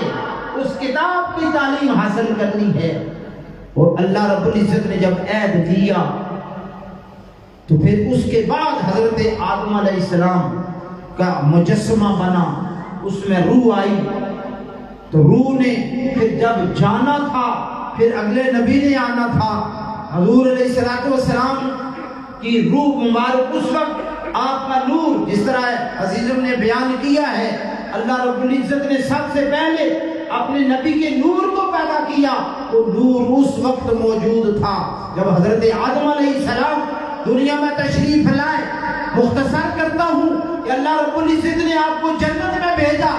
اس کتاب کی تعلیم حاصل کرنی ہے۔ اور اللہ رب العزت نے جب عہد دیا تو پھر اس کے بعد حضرت آدم علیہ السلام کا مجسمہ بنا، اس میں روح آئی، تو روح نے پھر جب جانا تھا، پھر اگلے نبی نے آنا تھا، حضور علیہ السلام کی روح مبارک اس وقت آپ کا نور، جس طرح عزیزم نے بیان کیا ہے، اللہ رب العزت نے سب سے پہلے اپنے نبی کے نور کو پیدا کیا، وہ نور اس وقت موجود تھا جب حضرت آدم علیہ السلام دنیا میں تشریف لائے۔ مختصر کرتا ہوں کہ اللہ رب العزت نے آپ کو جنت میں بھیجا،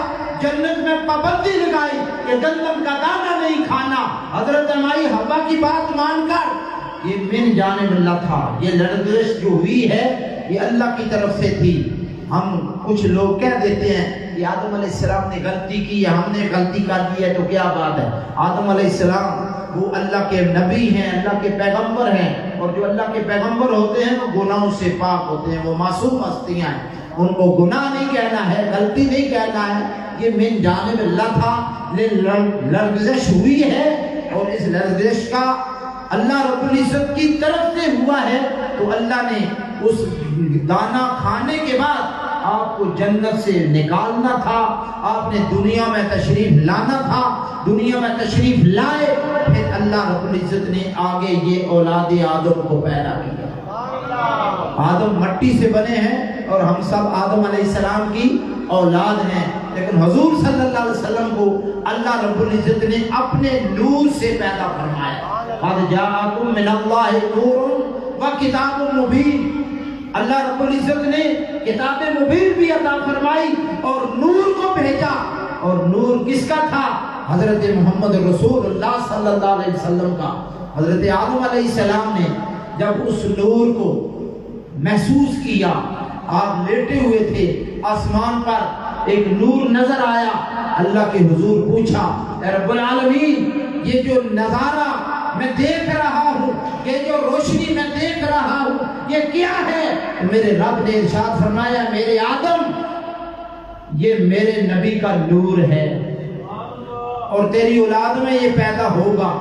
جنت میں پابندی لگائی کہ گندم کا دانہ نہیں کھانا۔ حضرت مائی حوا کی بات مان کر یہ من جانب اللہ تھا، یہ لرزش جو ہوئی ہے یہ اللہ کی طرف سے تھی۔ ہم کچھ لوگ کہہ دیتے ہیں کہ آدم علیہ السلام نے غلطی کی ہے، ہم نے غلطی کر دی ہے تو کیا بات ہے؟ آدم علیہ السلام وہ اللہ کے نبی ہیں، اللہ کے پیغمبر ہیں، اور جو اللہ کے پیغمبر ہوتے ہیں وہ گناہوں سے پاک ہوتے ہیں، وہ معصوم ہستیاں ہیں، ان کو گناہ نہیں کہنا ہے، غلطی نہیں کہنا ہے۔ یہ من جانب اللہ تھا، لرزش ہوئی ہے، اور اس لرزش کا اللہ رب العزت کی طرف سے ہوا ہے، تو اللہ نے اس دانہ کھانے کے بعد آپ کو جنت سے نکالنا تھا، آپ نے دنیا میں تشریف لانا تھا، دنیا میں تشریف لائے، پھر اللہ رب العزت نے آگے یہ اولاد آدم کو پیدا کیا۔ آدم مٹی سے بنے ہیں اور ہم سب آدم علیہ السلام کی اولاد ہیں، لیکن حضور صلی اللہ علیہ وسلم کو اللہ رب العزت نے اپنے نور سے پیدا فرمایا۔ قد جاءکم من اللہ نور و کتاب مبین، اللہ رب العزت نے کتاب مبین بھی عطا فرمائی اور نور کو بھیجا، اور نور کس کا تھا؟ حضرت محمد رسول اللہ صلی اللہ علیہ وسلم کا۔ حضرت آدم علیہ السلام نے جب اس نور کو محسوس کیا، آپ لیٹے ہوئے تھے، آسمان پر ایک نور نظر آیا، اللہ کے حضور پوچھا، اے رب العالمین یہ جو نظارہ میں دیکھ رہا ہوں، یہ جو روشنی میں دیکھ رہا ہوں، یہ کیا ہے؟ میرے رب نے ارشاد فرمایا، میرے آدم یہ میرے نبی کا نور ہے، اور تیری اولاد میں یہ پیدا ہوگا،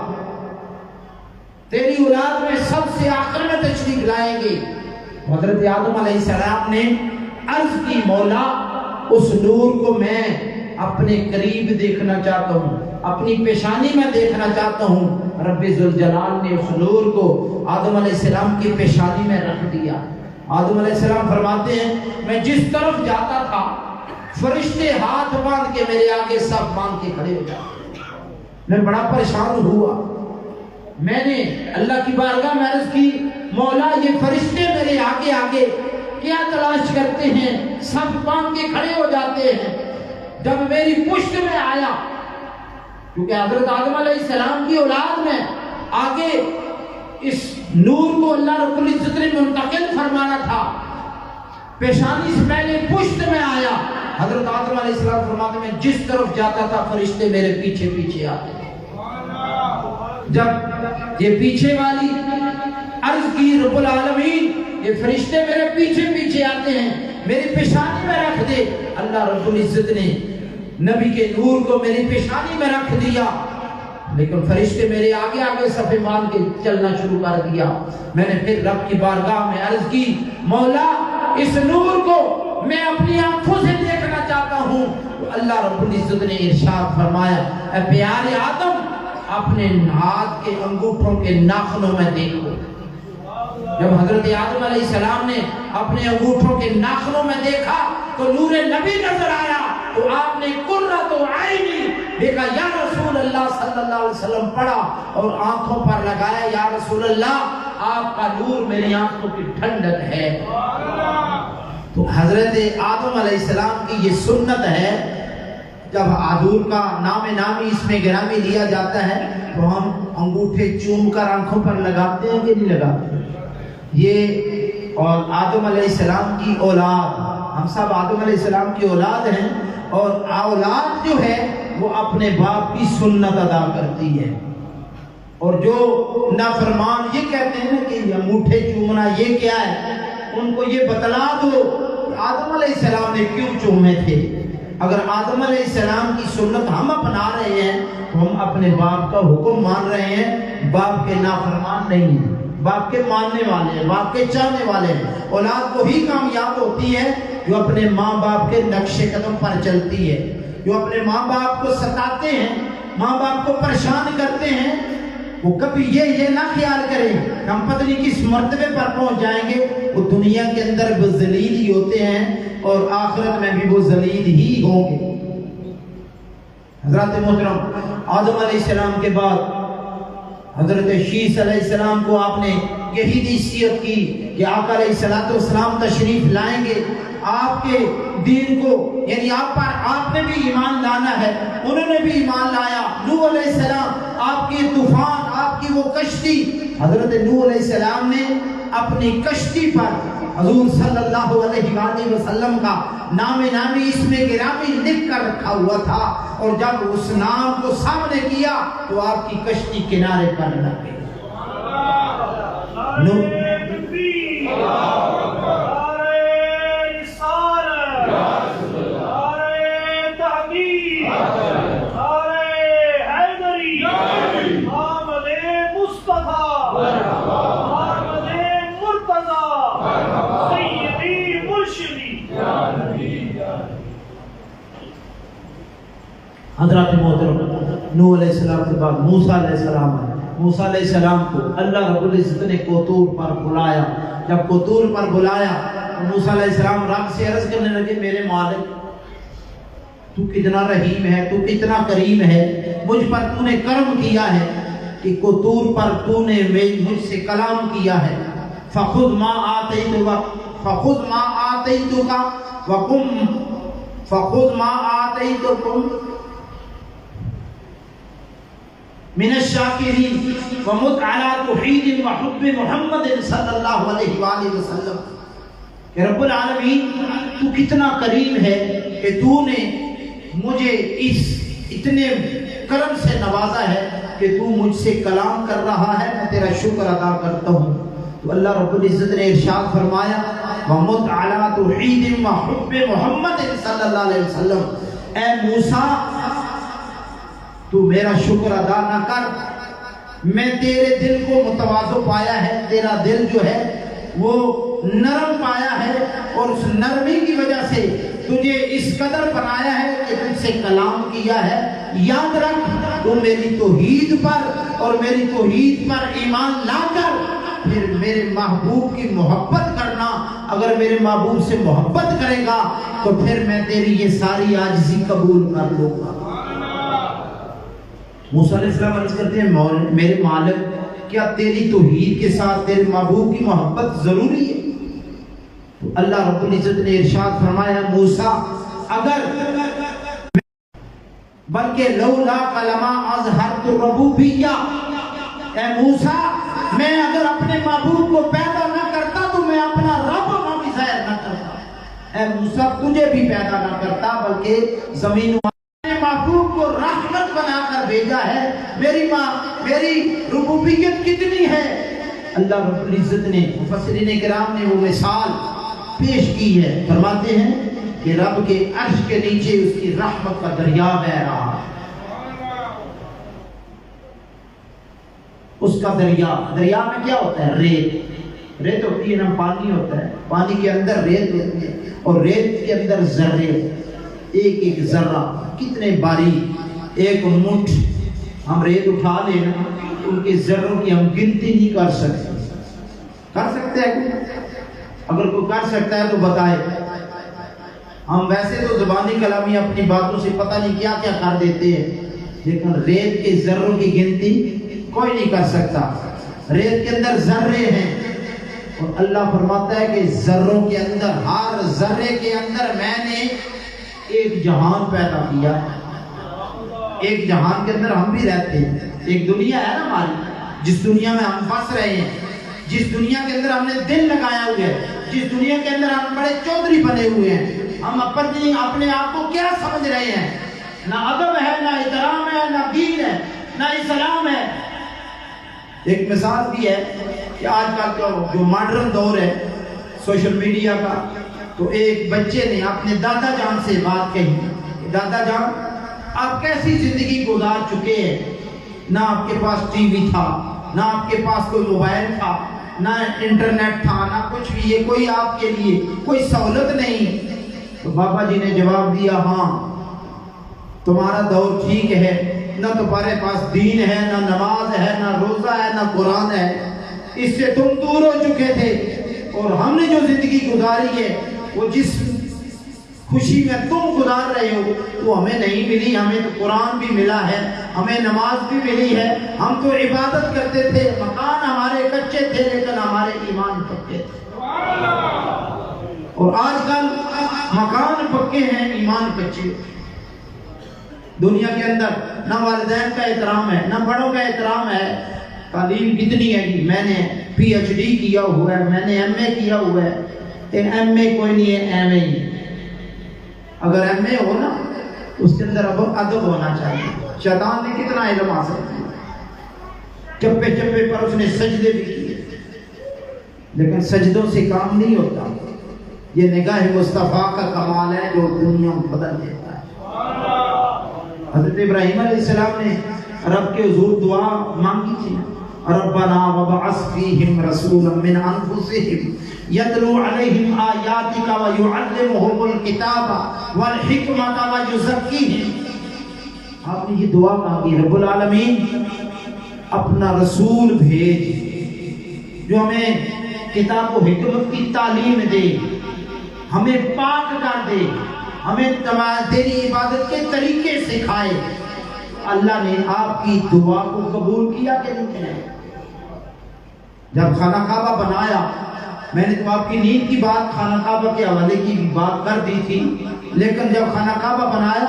تیری اولاد میں سب سے آخر میں تشریف لائیں گے۔ حضرت آدم علیہ السلام نے عرض کی، مولا اس نور کو میں اپنے قریب دیکھنا چاہتا ہوں، اپنی پیشانی میں دیکھنا چاہتا ہوں۔ رب ذوالجلال نے اس نور کو آدم علیہ السلام کی پیشانی میں رکھ دیا۔ آدم علیہ السلام فرماتے ہیں، میں جس طرف جاتا تھا فرشتے ہاتھ باندھ کے میرے آگے سب باندھ کے کھڑے ہو جاتے، میں بڑا پریشان ہوا، میں نے اللہ کی بارگاہ میں عرض کی، مولا یہ فرشتے میرے آگے آگے کیا تلاش کرتے ہیں، سب باندھ کے کھڑے ہو جاتے ہیں۔ جب میری پشت میں آیا، کیونکہ حضرت آدم علیہ السلام کی اولاد میں آگے اس نور کو اللہ رب العزت نے منتقل فرمانا تھا، پیشانی سے پہلے پشت میں آیا۔ حضرت آدم علیہ السلام فرماتے میں جس طرف جاتا تھا فرشتے میرے پیچھے پیچھے آتے۔ جب یہ پیچھے والی عرض کی رب العالمین یہ فرشتے میرے پیچھے پیچھے آتے ہیں، میری پیشانی میں رکھ دے۔ اللہ رب العزت نے نبی کے نور کو میری پیشانی میں رکھ دیا، لیکن فرشتے میرے آگے آگے صفے مان کے چلنا شروع کر دیا۔ میں نے پھر رب کی بارگاہ میں عرض کی، مولا اس نور کو میں اپنی آنکھوں سے دیکھنا چاہتا ہوں۔ تو اللہ رب العزت نے ارشاد فرمایا، اے پیارے آدم اپنے ہاتھ کے انگوٹھوں کے ناخنوں میں دیکھو۔ جب حضرت آدم علیہ السلام نے اپنے انگوٹھوں کے ناخنوں میں دیکھا تو نور نبی نظر آیا، تو آپ نے قرۃ عینی دیکھا، یا رسول اللہ صلی اللہ علیہ وسلم پڑھا اور آنکھوں پر لگایا، یا رسول اللہ آپ کا نور میری آنکھوں کی ٹھنڈک ہے۔ تو حضرت آدم علیہ السلام کی یہ سنت ہے، جب حضور کا نام نامی اس میں گرامی لیا جاتا ہے تو ہم انگوٹھے چوم کر آنکھوں پر لگاتے ہیں کہ نہیں لگاتے؟ یہ اور آدم علیہ السلام کی اولاد، ہم سب آدم علیہ السلام کی اولاد ہیں، اور اولاد جو ہے وہ اپنے باپ کی سنت ادا کرتی ہے، اور جو نافرمان یہ کہتے ہیں کہ یہ انگوٹھے چومنا یہ کیا ہے، ان کو یہ بتلا دو آدم علیہ السلام نے کیوں چومے تھے۔ اگر آدم علیہ السلام کی سنت ہم اپنا رہے ہیں تو ہم اپنے باپ کا حکم مان رہے ہیں، باپ کے نافرمان نہیں ہیں، باپ کے ماننے والے ہیں، باپ کے چاہنے والے ہیں۔ اولاد وہی کامیاب ہوتی ہے جو اپنے ماں باپ کے نقش قدم پر چلتی ہے، جو اپنے ماں باپ کو ستاتے ہیں، ماں باپ کو پریشان کرتے ہیں، وہ کبھی یہ نہ خیال کریں ہم پتہ نہیں کس مرتبے پر پہنچ جائیں گے، وہ دنیا کے اندر بھی ذلیل ہی ہوتے ہیں اور آخرت میں بھی وہ ذلیل ہی ہوں گے۔ حضرت محترم آدم علیہ السلام کے بعد حضرت شیس علیہ السلام کو آپ نے یہی نصیحت کی کہ آقا علیہ السلام تشریف لائیں گے، آپ کے دین کو یعنی آپ نے بھی ایمان لانا ہے، انہوں نے بھی ایمان لایا۔ نوح علیہ السلام آپ کی طوفان، آپ کی وہ کشتی، حضرت نوح علیہ السلام نے اپنی کشتی پر حضور صلی اللہ علیہ وآلہ وسلم کا نام نامی اس میں گرامی لکھ کر رکھا ہوا تھا، اور جب اس نام کو سامنے کیا تو آپ کی کشتی کنارے پر لگ گئی۔ حضرت محترم نوح علیہ السلام کے بعد موسیٰ علیہ السلام ہے۔ موسیٰ علیہ السلام کو اللہ رب العزت نے کوطور پر بلایا۔ جب کوطور پر بلایا تو موسیٰ علیہ السلام رب سے عرض کرنے لگے، میرے مالک تو کتنا رحیم ہے، تو کتنا کریم ہے، مجھ پر تو نے کرم کیا ہے کہ کوطور پر تو نے مجھ سے کلام کیا ہے۔ فخذ ما آتیتکم من الشاکرین ومت علی توحید وحب محمد صلی اللہ علیہ وآلہ وسلم۔ کہ رب العالمین تو کتنا کریم ہے کہ تو نے مجھے اس اتنے کرم سے نوازا ہے کہ تو مجھ سے کلام کر رہا ہے، میں تیرا شکر ادا کرتا ہوں۔ تو اللہ رب العزت نے ارشاد فرمایا، ومت علی توحید وحب محمد صلی اللہ علیہ وسلم، اے موسیٰ تو میرا شکر ادا نہ کر، میں تیرے دل کو متواضع پایا ہے، تیرا دل جو ہے وہ نرم پایا ہے، اور اس نرمی کی وجہ سے تجھے اس قدر بنایا ہے کہ تجھ سے کلام کیا ہے۔ یاد رکھ تو میری توحید پر اور میری توحید پر ایمان لا کر پھر میرے محبوب کی محبت کرنا، اگر میرے محبوب سے محبت کرے گا تو پھر میں تیری یہ ساری عاجزی قبول کر لوں گا۔ موسیٰ علیہ السلام عرض کرتے ہیں، میرے مالک کیا تیری توحید کے ساتھ تیرے محبوب کی محبت ضروری ہے؟ تو اللہ رب العزت نے ارشاد فرمایا، موسیٰ اگر بلکہ لولا کلمہ اظہرت الربوبیہ، اے موسیٰ میں اگر اپنے محبوب کو پیدا نہ کرتا تو میں اپنا رب نہ بھی ظاہر نہ کرتا۔ اے موسیٰ تجھے بھی پیدا نہ کرتا بلکہ زمین اپنے محبوب کو رحمت بنا کر بھیجا ہے۔ میری ربوبیت کتنی ہے، اللہ رب العزت نے، مفسرین کرام نے وہ مثال پیش کی ہے۔ فرماتے ہیں کہ رب کے عرش کے نیچے اس کی رحمت کا دریا بہہ رہا ہے۔ اس کا دریا میں کیا ہوتا ہے؟ ریت ہوتی ہے نا، پانی ہوتا ہے، پانی کے اندر ریت ہوتی ہے اور ریت کے اندر ذرے، ایک ایک ذرہ کتنے باریک، ایک مٹھ ہم ریت اٹھا لیں نا ان کے ذروں کی ہم گنتی نہیں کر سکتے ہیں؟ اگر کوئی کر سکتا ہے تو بتائے۔ ہم ویسے تو زبانی کلامی اپنی باتوں سے پتہ نہیں کیا کیا کر دیتے ہیں، لیکن ریت کے ذروں کی گنتی کوئی نہیں کر سکتا۔ ریت کے اندر ذرے ہیں اور اللہ فرماتا ہے کہ ذروں کے اندر، ہر ذرے کے اندر میں نے ایک جہان پیدا کیا ہے۔ ایک جہان کے اندر ہم بھی رہتے ہیں، ایک دنیا ہے نا ہماری، جس دنیا میں ہم پھنس رہے ہیں، جس دنیا کے اندر ہم نے دل لگایا ہوا ہے، جس دنیا کے اندر ہم بڑے چودھری بنے ہوئے ہیں۔ ہم اپنے آپ کو کیا سمجھ رہے ہیں؟ نہ ادب ہے، نہ احترام ہے، نہ دین ہے، نہ اسلام ہے۔ ایک مثال بھی ہے کہ آج کل کا جو ماڈرن دور ہے سوشل میڈیا کا، تو ایک بچے نے اپنے دادا جان سے بات کہی کہ دادا جان آپ کیسی زندگی گزار چکے ہیں، نہ آپ کے پاس ٹی وی تھا، نہ آپ کے پاس کوئی موبائل تھا، نہ انٹرنیٹ تھا، نہ کچھ بھی، یہ کوئی آپ کے لیے کوئی سہولت نہیں۔ تو بابا جی نے جواب دیا، ہاں تمہارا دور ٹھیک ہے، نہ تمہارے پاس دین ہے، نہ نماز ہے، نہ روزہ ہے، نہ قرآن ہے، اس سے تم دور ہو چکے تھے، اور ہم نے جو زندگی گزاری ہے وہ جس خوشی میں تم گزار رہے ہو وہ ہمیں نہیں ملی۔ ہمیں تو قرآن بھی ملا ہے، ہمیں نماز بھی ملی ہے، ہم تو عبادت کرتے تھے، مکان ہمارے کچے تھے لیکن ہمارے ایمان پکے تھے۔ اور آج کل مکان پکے ہیں، ایمان کچے۔ دنیا کے اندر نہ والدین کا احترام ہے، نہ بڑوں کا احترام ہے۔ تعلیم کتنی ہے کہ میں نے پی ایچ ڈی کیا ہوا ہے، میں نے ایم اے کیا ہوا ہے، ایم اے کوئی نہیں ہے، ایم اے ہی۔ اگر ایم اے ہو نا اس کے اندر اب ادب ہونا چاہیے۔ شیطان نے کتنا علم حاصل کیا، چپے چپے پر اس نے سجدے بھی کیے، لیکن سجدوں سے کام نہیں ہوتا۔ یہ نگاہ مصطفیٰ کا کمال ہے جو دنیا بدل دیتا ہے۔ حضرت ابراہیم علیہ السلام نے رب کے حضور دعا مانگی تھی، ربنا وابعث فیہم رسولا من انفسہم یتلو علیہم آیاتک ویعلمہم الکتاب والحکمت ویزکیہم۔ آپ نے یہ دعا مانگی، رب العالمین اپنا رسول بھیج جو ہمیں کتاب و حکمت کی تعلیم دے، ہمیں پاک کر دے، ہمیں تیری عبادت کے طریقے سکھائے۔ اللہ نے آپ کی دعا کو قبول کیا کہ نہیں کیا؟ جب خانہ کعبہ بنایا، میں نے تو آپ کی نیند کی بات خانہ کعبہ کے حوالے کی بھی بات کر دی تھی، لیکن جب خانہ کعبہ بنایا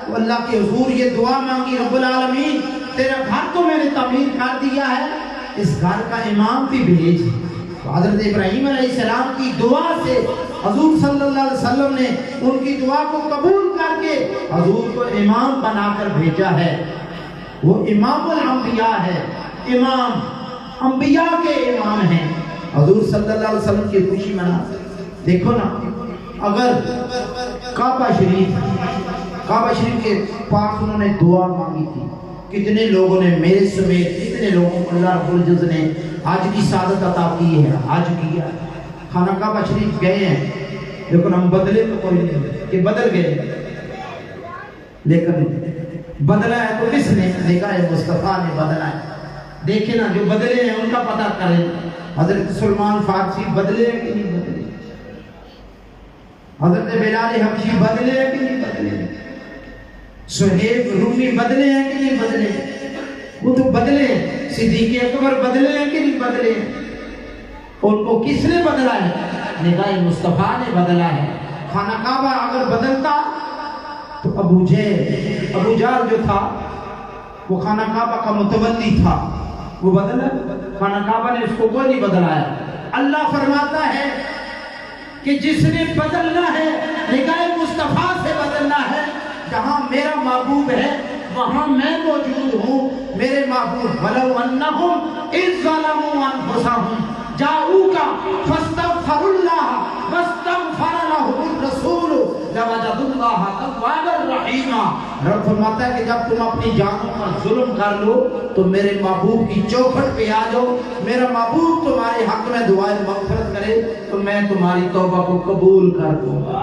تو اللہ کے حضور یہ دعا مانگی، رب العالمین تیرا گھر تو میں نے تعمیر کر دیا ہے، اس گھر کا امام بھی بھیج۔ تو حضرت ابراہیم علیہ السلام کی دعا سے حضور صلی اللہ علیہ وسلم نے ان کی دعا کو قبول کر کے حضور کو امام بنا کر بھیجا ہے۔ وہ امام الانبیاء ہے، امام انبیاء کے امام ہیں۔ حضور صلی اللہ علیہ وسلم کی خوشی منا۔ دیکھو نا، اگر کعبہ شریف کے پاس انہوں نے دعا مانگی تھی، کتنے لوگوں نے میرے سمیت کتنے لوگوں کو اللہ رب العزت نے حج کی سعادت عطا کی ہے، حج کیا، خانہ کعبہ شریف گئے ہیں، لیکن ہم بدلے تو کوئی نہیں کہ بدل گئے، لیکن بدلا ہے تو کس نے؟ نگاہ مصطفیٰ نے بدلا ہے۔ دیکھیں نا جو بدلے ہیں ان کا پتہ کریں، حضرت سلمان فارسی بدلے ہیں کہ نہیں بدلے، حضرت بلال حبشی بدلے ہیں کہ نہیں بدلے، صہیب رومی بدلے ہیں کہ نہیں بدلے، وہ تو بدلے ہیں، صدیق اکبر بدلے ہیں کہ نہیں بدلے، ان کو کس نے بدلا ہے؟ نگاہ مصطفیٰ نے بدلا ہے۔ خانہ کعبہ اگر بدلتا تو ابو جہل جو تھا وہ خانہ کعبہ کا متولی تھا، وہ بدلا؟ خانہ کعبہ نے اس کو کوئی نہیں بدلایا۔ اللہ فرماتا ہے کہ جس نے بدلنا ہے نگاہ مصطفیٰ سے بدلنا ہے، جہاں میرا محبوب ہے وہاں میں موجود ہوں۔ میرے محبوب وَلَوْ أَنَّهُمْ إِذْ ظَلَمُوا أَنفُسَهُمْ جَاءُوكَ فَاسْتَغْفَرُوا اللَّهَ وَاسْتَغْفَرَ لَهُمُ الرَّسُولُ لَوَجَدُوا اللَّهَ تَوَّابًا رَحِيمًا۔ رب فرماتا ہے کہ جب تم اپنی جانوں پر ظلم کر لو تو میرے محبوب کی چوکھٹ پہ آ جاؤ، میرا محبوب تمہارے حق میں دعائے مغفرت کرے تو میں تمہاری توبہ کو قبول کر دوں گا۔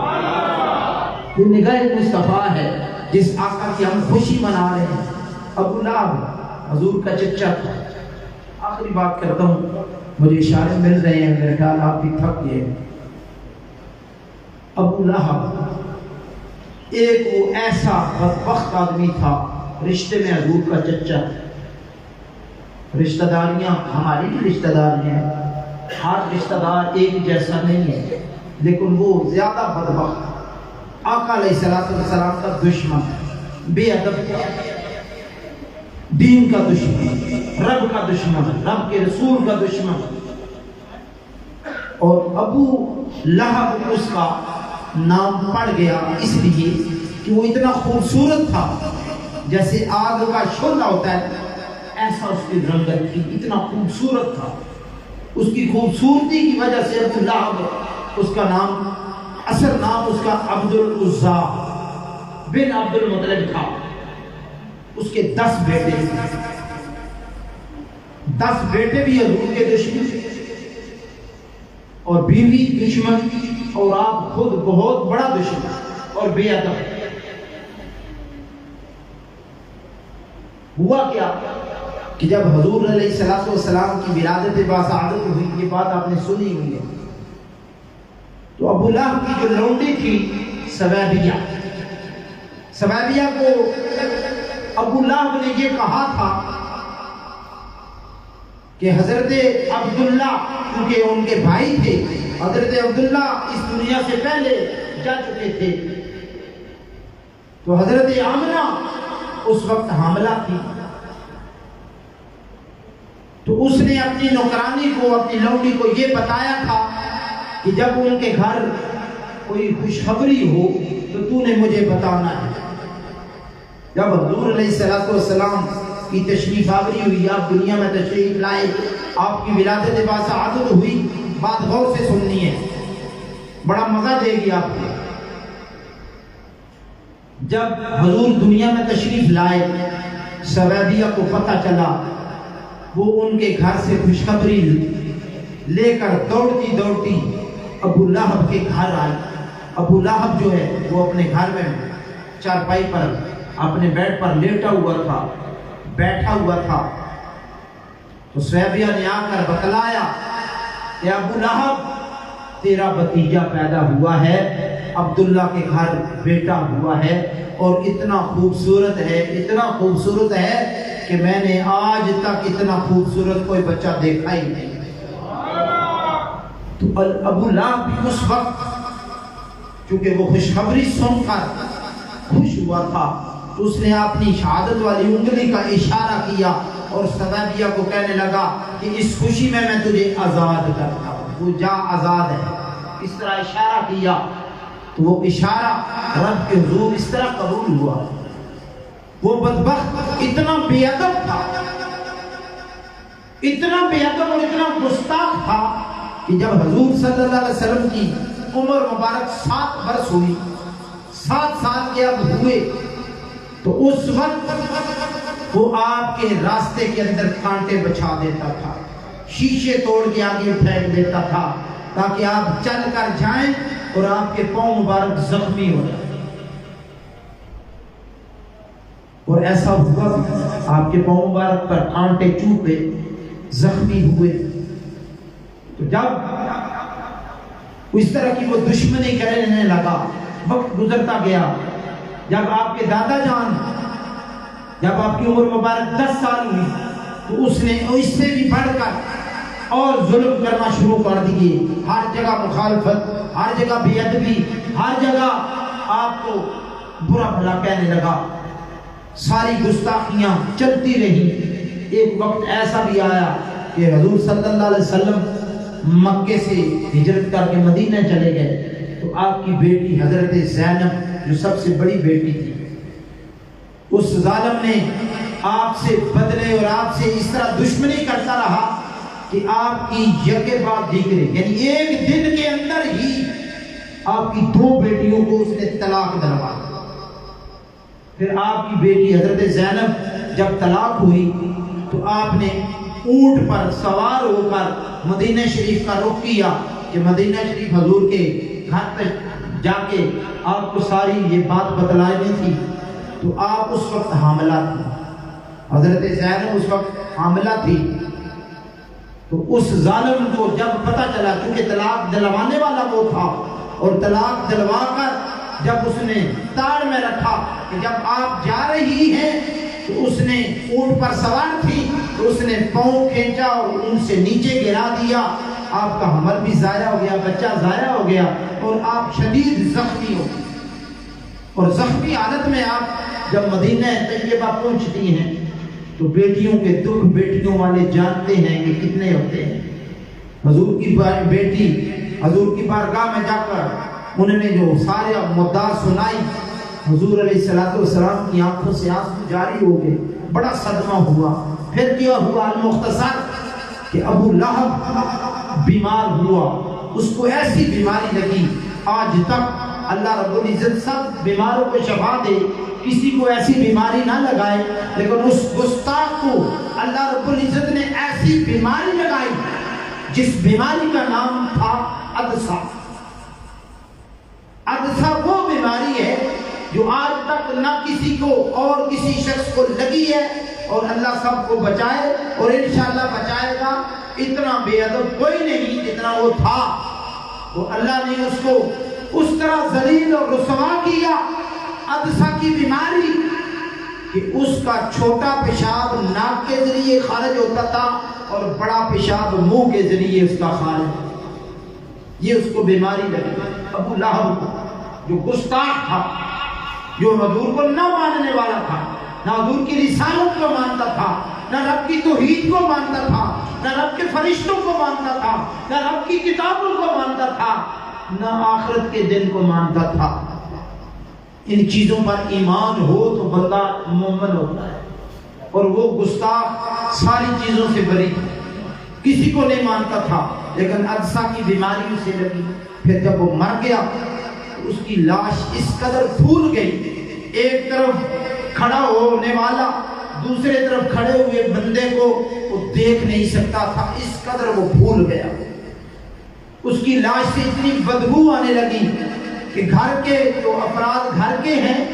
یہ نگاہ مصطفیٰ ہے جس آقا کی ہم خوشی منا رہے ہیں۔ ابو لہب حضور کا چچا تھا۔ آخری بات کرتا ہوں، مجھے اشارے مل رہے ہیں، میرے خیال آپ بھی تھک گئے۔ ابو لہب ایک وہ ایسا بدبخت آدمی تھا، رشتے میں حضور کا چچا۔ رشتہ داریاں ہماری بھی رشتہ داریاں ہیں، ہر رشتہ دار ایک جیسا نہیں ہے، لیکن وہ زیادہ بدبخت آقا علیہ السلام کا دشمن، بے ادب، دین کا دشمن، رب کا دشمن، رب کے رسول کا دشمن۔ اور ابو لہب اس کا نام پڑ گیا اس لیے کہ وہ اتنا خوبصورت تھا، جیسے آگ کا شعلہ ہوتا ہے ایسا اس کی رنگت تھی، اتنا خوبصورت تھا۔ اس کی خوبصورتی کی وجہ سے ابو لہب، اس کا نام، اصل نام اس کا عبد العزا بن عبد المطلب تھا۔ اس کے 10 بیٹے، 10 بیٹے بھی حضور کے دشمن اور بیوی دشمن، اور آپ خود بہت بڑا دشمن اور بے ادب۔ ہوا کیا کہ جب حضور علیہ السلام کی ولادت باسعادت ہوئی، یہ بات آپ نے سنی ہوئی ہے، تو ابو لہب کی جو لونڈی تھی سویبیہ، سویبیہ کو ابو لہب نے یہ کہا تھا کہ حضرت عبداللہ، کیونکہ ان کے بھائی تھے، حضرت عبداللہ اس دنیا سے پہلے جا چکے تھے، تو حضرت آمنہ اس وقت حاملہ تھی، تو اس نے اپنی نوکرانی کو، اپنی لونڈی کو یہ بتایا تھا کہ جب ان کے گھر کوئی خوشخبری ہو تو تو نے مجھے بتانا ہے۔ جب حضور علیہ السلام کی تشریف آوری ہوئی، آپ دنیا میں تشریف لائے، آپ کی ولادت باسعادت ہوئی، بات غور سے سننی ہے، بڑا مزہ دے گی آپ کو۔ جب حضور دنیا میں تشریف لائے، سویبیہ کو پتہ چلا، وہ ان کے گھر سے خوشخبری لے کر دوڑتی دوڑتی ابو لہب کے گھر آئی۔ ابو لہب جو ہے وہ اپنے گھر میں چارپائی پر اپنے بیڈ پر لیٹا ہوا تھا، بیٹھا ہوا تھا، تو سویبیہ نے آ کر بتلایا کہ ابو لہب تیرا بھتیجا پیدا ہوا ہے، عبداللہ کے گھر بیٹا ہوا ہے، اور اتنا خوبصورت ہے، اتنا خوبصورت ہے کہ میں نے آج تک اتنا خوبصورت کوئی بچہ دیکھا ہی نہیں۔ تو ابو لہب بھی اس وقت چونکہ وہ خوشخبری سن کر خوش ہوا تھا، تو اس نے اپنی شہادت والی انگلی کا اشارہ کیا اور سویبیہ کو کہنے لگا کہ اس خوشی میں تجھے آزاد کرتا ہوں، تو جا آزاد ہے، اس طرح اشارہ کیا، تو وہ اشارہ رب کے حضور اس طرح قبول ہوا۔ وہ بدبخت اتنا بے ادب تھا، اتنا بے ادب اور اتنا گستاخ تھا کہ جب حضور صلی اللہ علیہ وسلم کی عمر مبارک 7 برس ہوئی، 7 سال کے اب ہوئے، تو اس وقت وہ آپ کے راستے کے اندر کانٹے بچھا دیتا تھا، شیشے توڑ کے آگے پھینک دیتا تھا تاکہ آپ چل کر جائیں اور آپ کے پاؤں مبارک زخمی ہو جائیں۔ اور ایسا ہوا بھی، آپ کے پاؤں مبارک پر کانٹے چوبے، زخمی ہوئے۔ تو جب اس طرح کی وہ دشمنی کرنے لگا، وقت گزرتا گیا، جب آپ کے دادا جان، جب آپ کی عمر مبارک 10 سال ہوئی، تو اس نے اس سے بھی بڑھ کر اور ظلم کرنا شروع کر دیے، ہر جگہ مخالفت، ہر جگہ بے ادبی، ہر جگہ آپ کو برا بھلا کہنے لگا، ساری گستاخیاں چلتی رہی۔ ایک وقت ایسا بھی آیا کہ حضور صلی اللہ علیہ وسلم مکے سے ہجرت کر کے مدینہ چلے گئے، تو آپ کی بیٹی حضرت زینب جو سب سے بڑی بیٹی تھی، اس ظالم نے آپ سے بدلے اور آپ سے اس طرح دشمنی کرتا رہا کہ آپ کی یکے بعد دیگرے، یعنی ایک دن کے اندر ہی آپ کی 2 بیٹیوں کو اس نے طلاق دلوا دی۔ پھر آپ کی بیٹی حضرت زینب جب طلاق ہوئی تو آپ نے اونٹ پر سوار ہو کر مدینہ شریف کا رخ کیا کہ مدینہ شریف حضور کے گھر تک جا کے آپ کو ساری یہ بات بتلانی تھی۔ تو آپ اس وقت حاملہ تھی، حضرت زینب اس وقت حاملہ تھی۔ تو اس ظالم کو جب پتہ چلا، کیونکہ طلاق دلوانے والا وہ تھا، اور طلاق دلوا کر جب اس نے تاڑ میں رکھا کہ جب آپ جا رہی ہیں، تو اس نے اونٹ پر سوار تھی تو اس نے پاؤں کھینچا اور اونٹ سے نیچے گرا دیا۔ آپ کا حمل بھی ضائع ہو گیا، بچہ ضائع ہو گیا، اور آپ شدید زخمی ہو گئے۔ اور زخمی حالت میں آپ جب مدینہ طیبہ پہنچتی ہیں تو بیٹیوں کے دکھ بیٹیوں والے جانتے ہیں کہ کتنے ہوتے ہیں۔ حضور کی بیٹی حضور کی بارگاہ میں جا کر انہوں نے جو سارے مدعا سنائی، حضور علیہ السلام کی آنکھوں سے آنسو جاری ہو گئے، بڑا صدمہ ہوا۔ پھر کیا ہوا؟ المختصر کہ ابو لہب بیمار ہوا، اس کو ایسی بیماری لگی، آج تک اللہ رب العزت سب بیماروں کو شفا دے، کسی کو ایسی بیماری نہ لگائے، لیکن اس گستاخ کو اللہ رب العزت نے ایسی بیماری لگائی جس بیماری کا نام تھا عدسہ۔ عدسہ وہ بیماری ہے جو آج تک نہ کسی کو اور کسی شخص کو لگی ہے، اور اللہ سب کو بچائے اور انشاءاللہ بچائے گا۔ اتنا بے ادب کوئی نہیں جتنا وہ تھا، وہ اللہ نے اس کو اس طرح ذلیل اور رسوا کیا، عدسہ کی بیماری، کہ اس کا چھوٹا پیشاب ناک کے ذریعے خارج ہوتا تھا اور بڑا پیشاب منہ کے ذریعے اس کا خارج۔ یہ اس کو بیماری لگی۔ ابو لہب جو گستاخ تھا، جو حضور کو نہ ماننے والا تھا، نہ حضور کی رسالت کو مانتا تھا، نہ رب کی توحید کو مانتا تھا، نہ رب کے فرشتوں کو مانتا تھا، نہ رب کی کتابوں کو مانتا تھا، نہ آخرت کے دن کو مانتا تھا۔ ان چیزوں پر ایمان ہو تو بندہ مومن ہوتا ہے، اور وہ گستاخ ساری چیزوں سے بری تھا، کسی کو نہیں مانتا تھا، لیکن عدسہ کی بیماری اسے لگی۔ پھر جب وہ مر گیا تو اس کی لاش اس قدر پھول گئی، ایک طرف کھڑا ہونے والا دوسرے طرف کھڑے ہوئے بندے کو وہ دیکھ نہیں سکتا تھا، اس قدر وہ پھول گیا۔ اس کی لاش سے اتنی بدبو آنے لگی کہ گھر کے جو افراد گھر کے ہیں،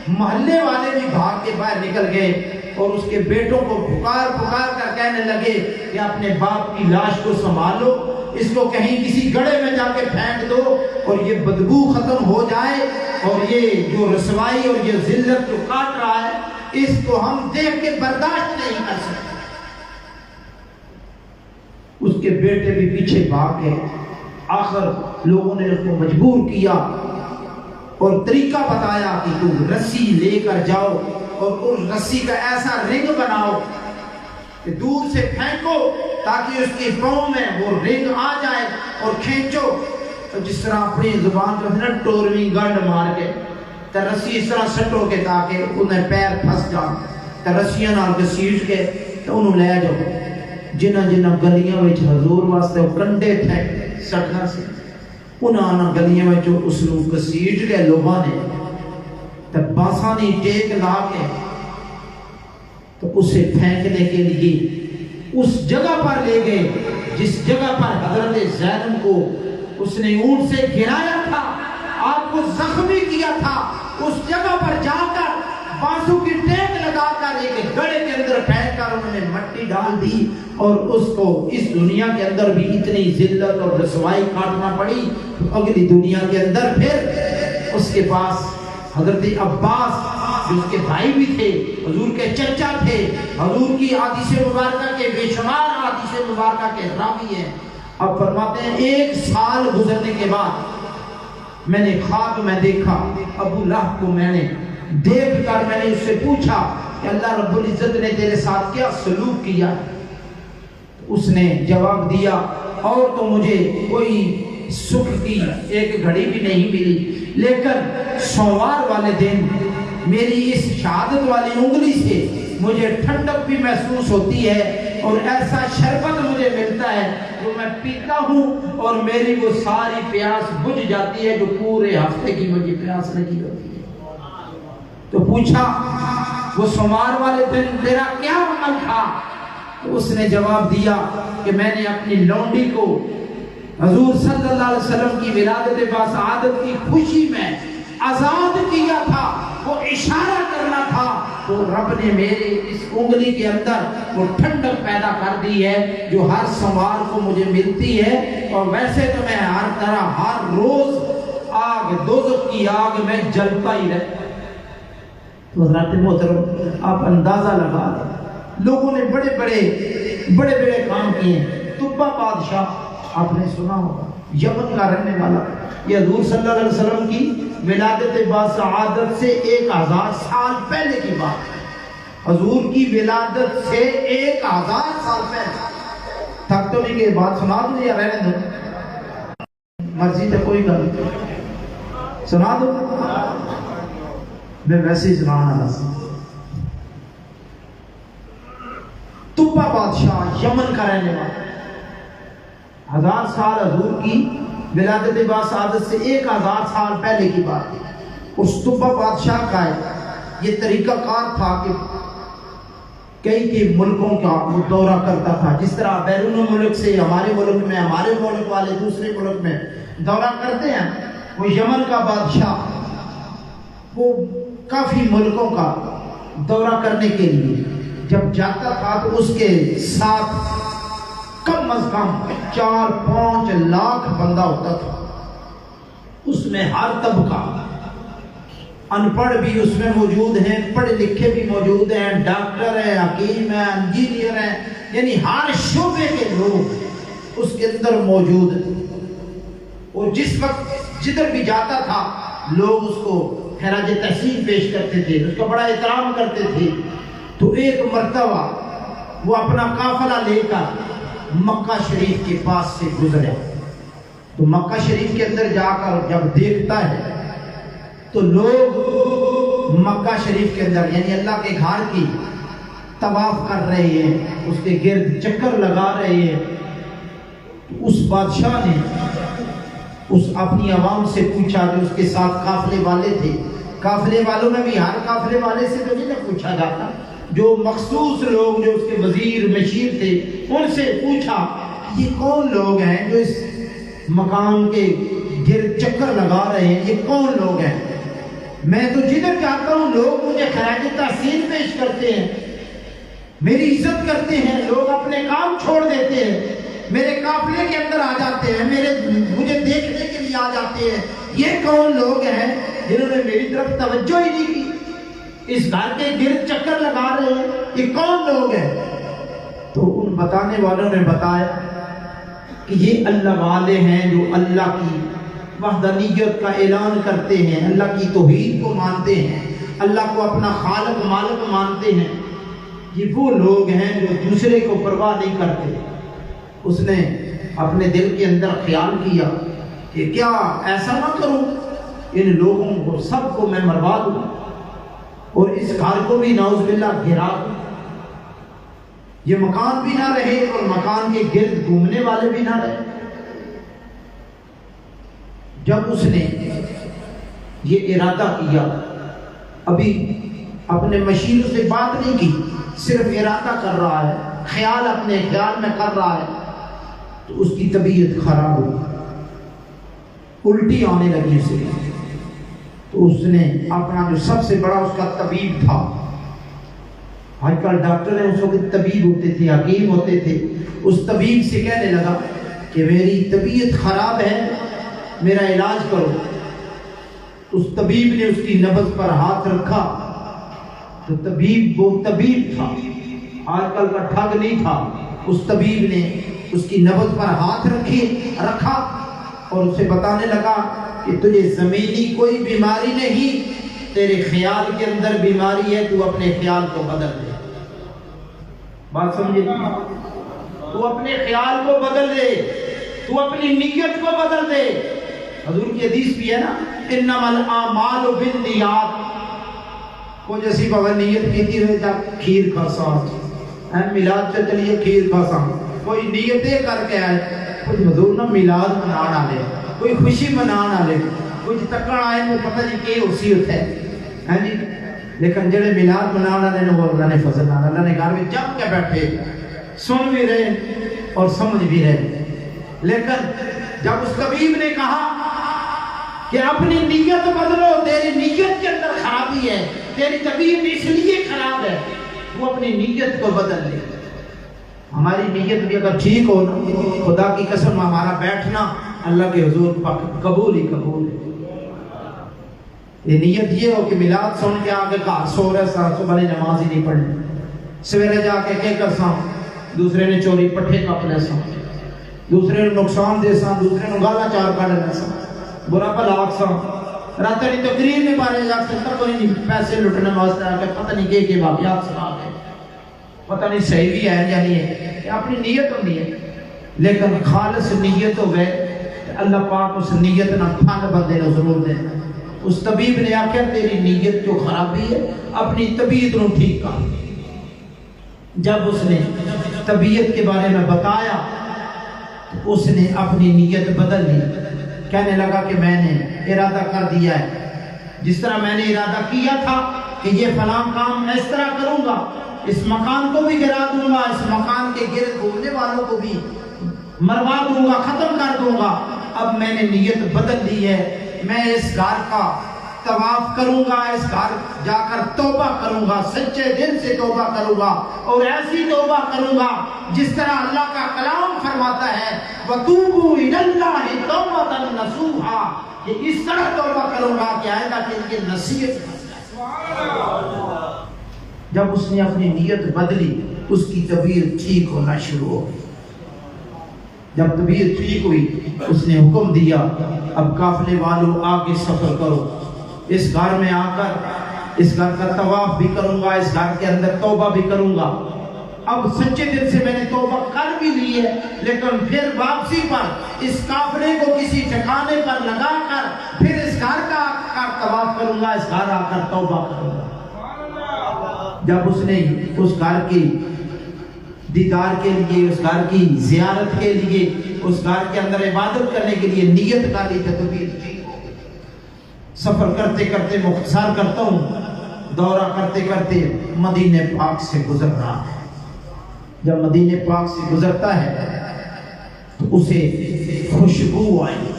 محلے والے بھی بھاگ کے باہر نکل گئے اور اس کے بیٹوں کو پکار پکار کر کہنے لگے کہ اپنے باپ کی لاش کو سنبھالو، اس کو کہیں کسی گڑھے میں جا کے پھینک دو اور یہ بدبو ختم ہو جائے، اور یہ جو رسوائی اور یہ ذلت جو کاٹ رہا ہے اس کو ہم دیکھ کے برداشت نہیں کر سکتے۔ اس کے بیٹے بھی پیچھے بھاگ گئے، آخر لوگوں نے اس کو مجبور کیا اور طریقہ بتایا کہ تم رسی لے کر جاؤ اور اس رسی کا ایسا رنگ بناؤ کہ دور سے پھینکو تاکہ اس کی پاؤں میں وہ رنگ آ جائے، اور کھینچو جس طرح اپنی زبان کو نا ٹورویں گنڈ مار کے تو رسی اس طرح سٹو کے تاکہ انہیں پیر پھنس جان، تو رسیاں نال گسیٹ کے تو انہوں لے جاؤ۔ جنہ جنہ گلیاں وچ حضور واسطے کنڈے تھے سٹنا سے، انہاں گلیاں وچ اس نوں گسیٹ کے لوگاں نے تے باسانی ٹیک لا کے تو اسے پھینکنے کے لیے اس جگہ پر لے گئے جس جگہ پر حضرت زینب کو اس نے اونٹ سے گرایا تھا، آپ کو زخمی کیا تھا، اس جگہ پر جا کر بانسوں کی ٹیک لگا کر ایک گڑھے کے اندر پھینک کر انہوں نے مٹی ڈال دی، اور اس کو اس دنیا کے اندر بھی اتنی ذلت اور رسوائی کاٹنا پڑی، تو اگلی دنیا کے اندر پھر اس کے پاس حضرت عباس جو اس کے بھائی بھی تھے، حضور کے چچا تھے، حضور کی حدیث مبارکہ کے بے شمار حدیث مبارکہ کے راوی ہیں، اب فرماتے ہیں 1 سال گزرنے کے بعد میں نے خواب میں دیکھا ابو لہب کو، میں نے دیکھ کر میں نے اس سے پوچھا کہ اللہ رب العزت نے تیرے ساتھ کیا سلوک کیا؟ اس نے جواب دیا اور تو مجھے کوئی سکھ کی ایک گھڑی بھی نہیں ملی، لیکن سوموار والے دن میری اس شہادت والی انگلی سے مجھے ٹھنڈک بھی محسوس ہوتی ہے اور ایسا شربت مجھے ملتا ہے جو میں پیتا ہوں اور میری وہ ساری پیاس بجھ جاتی ہے جو پورے ہفتے کی مجھے پیاس لگی ہوتی ہے۔ تو پوچھا وہ سوموار والے دن تیرا کیا عمل تھا؟ تو اس نے جواب دیا کہ میں نے اپنی لونڈی کو حضور صلی اللہ علیہ وسلم کی ولادت باسعادت کی خوشی میں آزاد کیا تھا، وہ اشارہ کرنا تھا، تو رب نے میرے اس انگلی کے اندر وہ ٹھنڈک پیدا کر دی ہے جو ہر سوموار کو مجھے ملتی ہے۔ اور ویسے تو میں ہر طرح ہر روز آگ دوزخ کی آگ میں جلتا ہی رہتا۔ تو حضرات محترم آپ اندازہ لگا لیں، لوگوں نے بڑے بڑے کام کیے ہیں۔ طبہ بادشاہ آپ نے سنا ہوگا، یمن کا رہنے والا، یہ حضور صلی اللہ علیہ وسلم کی ولادت باسعادت سے 1000 سال پہلے کی بات ہے۔ حضور کی ولادت سے 1000 سال پہلے۔ تھک تو نہیں کہ بات سنا دوں یا رہنے دو؟ مرضی تو کوئی گل سنا دو، میں ویسے ہی سنانا رہا۔ طبہ بادشاہ یمن کا رہنے والا، 1000 سال حضور کی ولادت باسعادت سے 1000 سال پہلے کی بات ہے۔ اس طبہ بادشاہ کا یہ طریقہ کار تھا کہ کئی ملکوں کا وہ دورہ کرتا تھا، جس طرح بیرون ملک سے ہمارے ملک میں، ہمارے ملک والے دوسرے ملک میں دورہ کرتے ہیں۔ وہ یمن کا بادشاہ وہ کافی ملکوں کا دورہ کرنے کے لیے جب جاتا تھا تو اس کے ساتھ کم از کم 4-5 لاکھ بندہ ہوتا تھا۔ اس میں ہر طبقہ، ان پڑھ بھی اس میں موجود ہیں، پڑھے لکھے بھی موجود ہیں، ڈاکٹر ہیں، حکیم ہیں، انجینئر ہیں، یعنی ہر شعبے کے لوگ اس کے اندر موجود ہیں۔ اور جس وقت جدھر بھی جاتا تھا لوگ اس کو خراج تحسین پیش کرتے تھے، اس کا بڑا احترام کرتے تھے۔ تو ایک مرتبہ وہ اپنا قافلہ لے کر مکہ شریف کے پاس سے گزرے، تو مکہ شریف کے اندر جا کر جب دیکھتا ہے تو لوگ مکہ شریف کے اندر یعنی اللہ کے گھر کی طواف کر رہے ہیں، اس کے گرد چکر لگا رہے ہیں۔ اس بادشاہ نے اس اپنی عوام سے پوچھا جو اس کے ساتھ قافلے والے تھے، قافلے والوں میں بھی ہر قافلے والے سے تو نہیں پوچھا جاتا، جو مخصوص لوگ جو اس کے وزیر مشیر تھے ان سے پوچھا یہ کون لوگ ہیں جو اس مقام کے گرد چکر لگا رہے ہیں، یہ کون لوگ ہیں؟ میں تو جدھر جاتا ہوں لوگ مجھے خراج تحسین پیش کرتے ہیں، میری عزت کرتے ہیں، لوگ اپنے کام چھوڑ دیتے ہیں، میرے قافلے کے اندر آ جاتے ہیں، مجھے دیکھنے کے لیے آ جاتے ہیں۔ یہ کون لوگ ہیں جنہوں نے میری طرف توجہ ہی نہیں کی، اس گھر کے گرد چکر لگا رہے ہیں، یہ کون لوگ ہیں؟ تو ان بتانے والوں نے بتایا کہ یہ اللہ والے ہیں جو اللہ کی وحدانیت کا اعلان کرتے ہیں، اللہ کی توحید کو مانتے ہیں، اللہ کو اپنا خالق مالک مانتے ہیں۔ یہ وہ لوگ ہیں جو دوسرے کو پرواہ نہیں کرتے۔ اس نے اپنے دل کے اندر خیال کیا کہ کیا ایسا نہ کروں، ان لوگوں کو سب کو میں مروا دوں اور اس گھر کو بھی نعوذ باللہ گرا دوں، یہ مکان بھی نہ رہے اور مکان کے گرد گھومنے والے بھی نہ رہے۔ جب اس نے یہ ارادہ کیا، ابھی اپنے مشیر سے بات نہیں کی، صرف ارادہ کر رہا ہے، خیال اپنے خیال میں کر رہا ہے، تو اس کی طبیعت خراب ہوئی، الٹی آنے لگی اسے۔ تو اس نے اپنا جو سب سے بڑا اس کا طبیب تھا، آج کل ڈاکٹر ہیں، اس وقت طبیب ہوتے تھے، حکیم ہوتے تھے، اس طبیب سے کہنے لگا کہ میری طبیعت خراب ہے، میرا علاج کرو۔ اس طبیب نے اس کی نبض پر ہاتھ رکھا، تو طبیب وہ طبیب تھا، آج کل کا ٹھگ نہیں تھا۔ اس طبیب نے اس کی نبض پر ہاتھ رکھا اور اسے بتانے لگا کہ تجھے زمینی کوئی بیماری نہیں، تیرے خیال کے اندر بیماری ہے، تو اپنے خیال کو بدل دے. بات سمجھے؟ تو اپنے خیال کو بدل دے، تو اپنی نیت کو بدل دے. حضور کی حدیث بھی ہے نا، انما الاعمال بالنیات. کو جیسی بابا نیت کی تھی رہے جا کھیر کھاسا میلاد سے چلیے کھیر کھاسا، کوئی نیتیں کر کے آئے، کوئی حضور نہ میلاد منانا لے، کوئی خوشی منانا لے، کوئی تکڑ آئے میں پتہ نہیں کہ اسی ہوتا ہے جی. لیکن جڑے میلاد منانا لے وہ اللہ نے فضل نہ، اللہ نے گھر میں جم کے بیٹھے سن بھی رہے اور سمجھ بھی رہے. لیکن جب اس طبیب نے کہا کہ اپنی نیت بدلو، تیری نیت کے اندر خرابی ہے، تیری طبیعت اس لیے خراب ہے، وہ اپنی نیت کو بدل لے. ہماری نیت بھی اگر ٹھیک ہو نا، خدا کی قسم ہمارا بیٹھنا اللہ کے حضور قبول ہی قبول ہے. یہ نیت یہ ہو کہ میلاد سن کے آگے گھر سو رہے سا، صبح نے نماز ہی نہیں پڑھنی، سویرے جا کے کیا کر سا، دوسرے نے چوری پٹھے کپ لے سا، دوسرے نے نقصان دے سا، دوسرے نے گالا چار کر لے سا، برا بھلا آگ سا، رات نہیں تقریر نہیں پارے جا سکتا، کوئی نہیں پیسے لٹنے واسطے آ کے پتہ نہیں کہ واقعات سنا کے پتہ نہیں صحیح بھی ہے یا نہیں ہے. یہ اپنی نیت ہوتی ہے. لیکن خالص نیت ہو گئے اللہ پاک اس نیت نہ پھل بندے نہ ضرور دے. اس طبیب نے آخیا تیری نیت جو خرابی ہے اپنی طبیعت نو ٹھیک کر. جب اس نے طبیعت کے بارے میں بتایا تو اس نے اپنی نیت بدل لی. کہنے لگا کہ میں نے ارادہ کر دیا ہے، جس طرح میں نے ارادہ کیا تھا کہ یہ فلاں کام میں اس طرح کروں گا، اس مکان کو بھی گرا دوں گا، اس مکان کے گرد گھومنے والوں کو بھی مروا دوں گا، ختم کر دوں گا. اب میں نے نیت بدل لی ہے، میں اس گھر کا طواف کروں گا، اس گھر جا کر توبہ کروں گا، سچے دل سے توبہ کروں گا، اور ایسی توبہ کروں گا جس طرح اللہ کا کلام فرماتا ہے وَتُوبُوا إِلَى اللَّهِ تَوْبَةً نَصُوحًا. یہ اس طرح توبہ کروں گا کہ آئندہ کے لیے نصیحت. جب اس نے اپنی نیت بدلی اس کی طبیعت ٹھیک ہونا شروع ہو گئی. جب طبیعت ٹھیک ہوئی اس نے حکم دیا اب قافلے والوں آگے سفر کرو، اس گھر میں آ کر اس گھر کا طواف بھی کروں گا، اس گھر کے اندر توبہ بھی کروں گا. اب سچے دل سے میں نے توبہ کر بھی لی ہے، لیکن پھر واپسی پر اس قافلے کو کسی ٹھکانے پر لگا کر پھر اس گھر کا طواف کروں گا، اس گھر آ کر توبہ کروں گا. جب اس نے اس گھر کی دیدار کے لیے، اس گھر کی زیارت کے لیے، اس گھر کے اندر عبادت کرنے کے لیے نیت کر لی تو طبیعت ٹھیک ہو گئی. سفر کرتے کرتے مختصر کرتا ہوں، دورہ کرتے کرتے مدینہ پاک سے گزر رہا ہے. جب مدینہ پاک سے گزرتا ہے تو اسے خوشبو آئی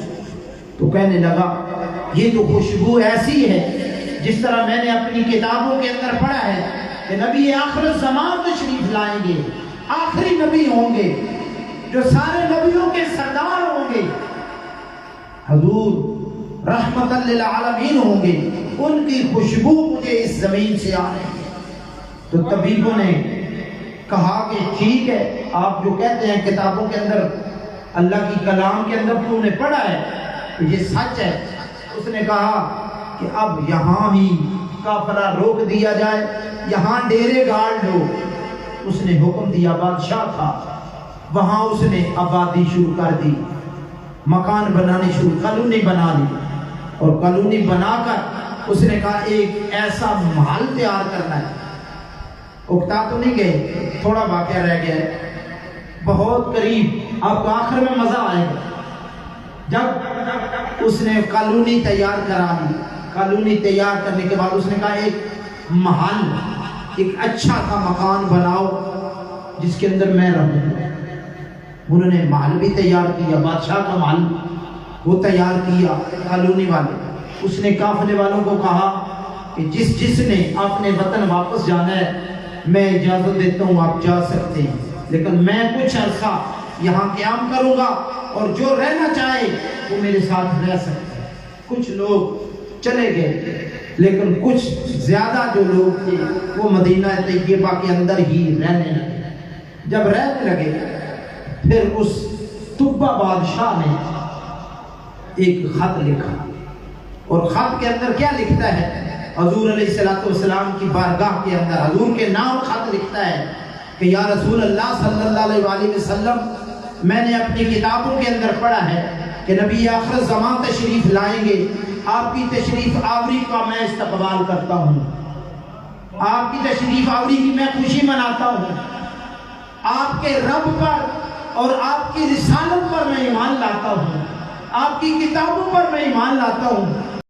تو کہنے لگا یہ تو خوشبو ایسی ہے جس طرح میں نے اپنی کتابوں کے اندر پڑھا ہے کہ نبی آخر الزمان تشریف لائیں گے، آخری نبی ہوں گے جو سارے نبیوں کے سردار ہوں گے، حضور رحمت للعالمین ہوں گے، ان کی خوشبو مجھے اس زمین سے آ رہی ہے. تو طبیبوں نے کہا کہ ٹھیک ہے، آپ جو کہتے ہیں کتابوں کے اندر اللہ کی کلام کے اندر تو نے پڑھا ہے تو یہ سچ ہے. اس نے کہا کہ اب یہاں ہی قافلہ روک دیا جائے، یہاں ڈیرے گاڑ لو. اس نے حکم دیا، بادشاہ تھا وہاں، اس نے آبادی شروع کر دی، مکان بنانے شروع، کالونی بنا لی، اور کالونی بنا کر اس نے کہا ایک ایسا محل تیار کرنا ہے. اکتا تو نہیں گئے، تھوڑا واقعہ رہ گیا ہے، بہت قریب، آپ کو آخر میں مزہ آئے گا. جب اس نے کالونی تیار کرا لی، کالونی تیار کرنے کے بعد اس نے کہا ایک محل، ایک اچھا سا مکان بناؤ جس کے اندر میں رہوں. انہوں نے محل بھی تیار کیا، بادشاہ کا محل وہ تیار کیا. کالونی والے اس نے قافلے والوں کو کہا کہ جس نے اپنے وطن واپس جانا ہے میں اجازت دیتا ہوں، آپ جا سکتے ہیں، لیکن میں کچھ عرصہ یہاں قیام کروں گا اور جو رہنا چاہے وہ میرے ساتھ رہ سکتے ہیں. کچھ لوگ چلے گئے لیکن کچھ زیادہ جو لوگ تھے وہ مدینہ طیبہ کے اندر ہی رہنے لگے. جب رہنے لگے پھر اس طبہ بادشاہ نے ایک خط لکھا، اور خط کے اندر کیا لکھتا ہے حضور علیہ السلام کی بارگاہ کے اندر حضور کے نام خط لکھتا ہے کہ یا رسول اللہ صلی اللہ علیہ وآلہ وسلم، میں نے اپنی کتابوں کے اندر پڑھا ہے کہ نبی آخر زمان تشریف لائیں گے، آپ کی تشریف آوری کا میں استقبال کرتا ہوں، آپ کی تشریف آوری کی میں خوشی مناتا ہوں، آپ کے رب پر اور آپ کی رسالت پر میں ایمان لاتا ہوں، آپ کی کتابوں پر میں ایمان لاتا ہوں،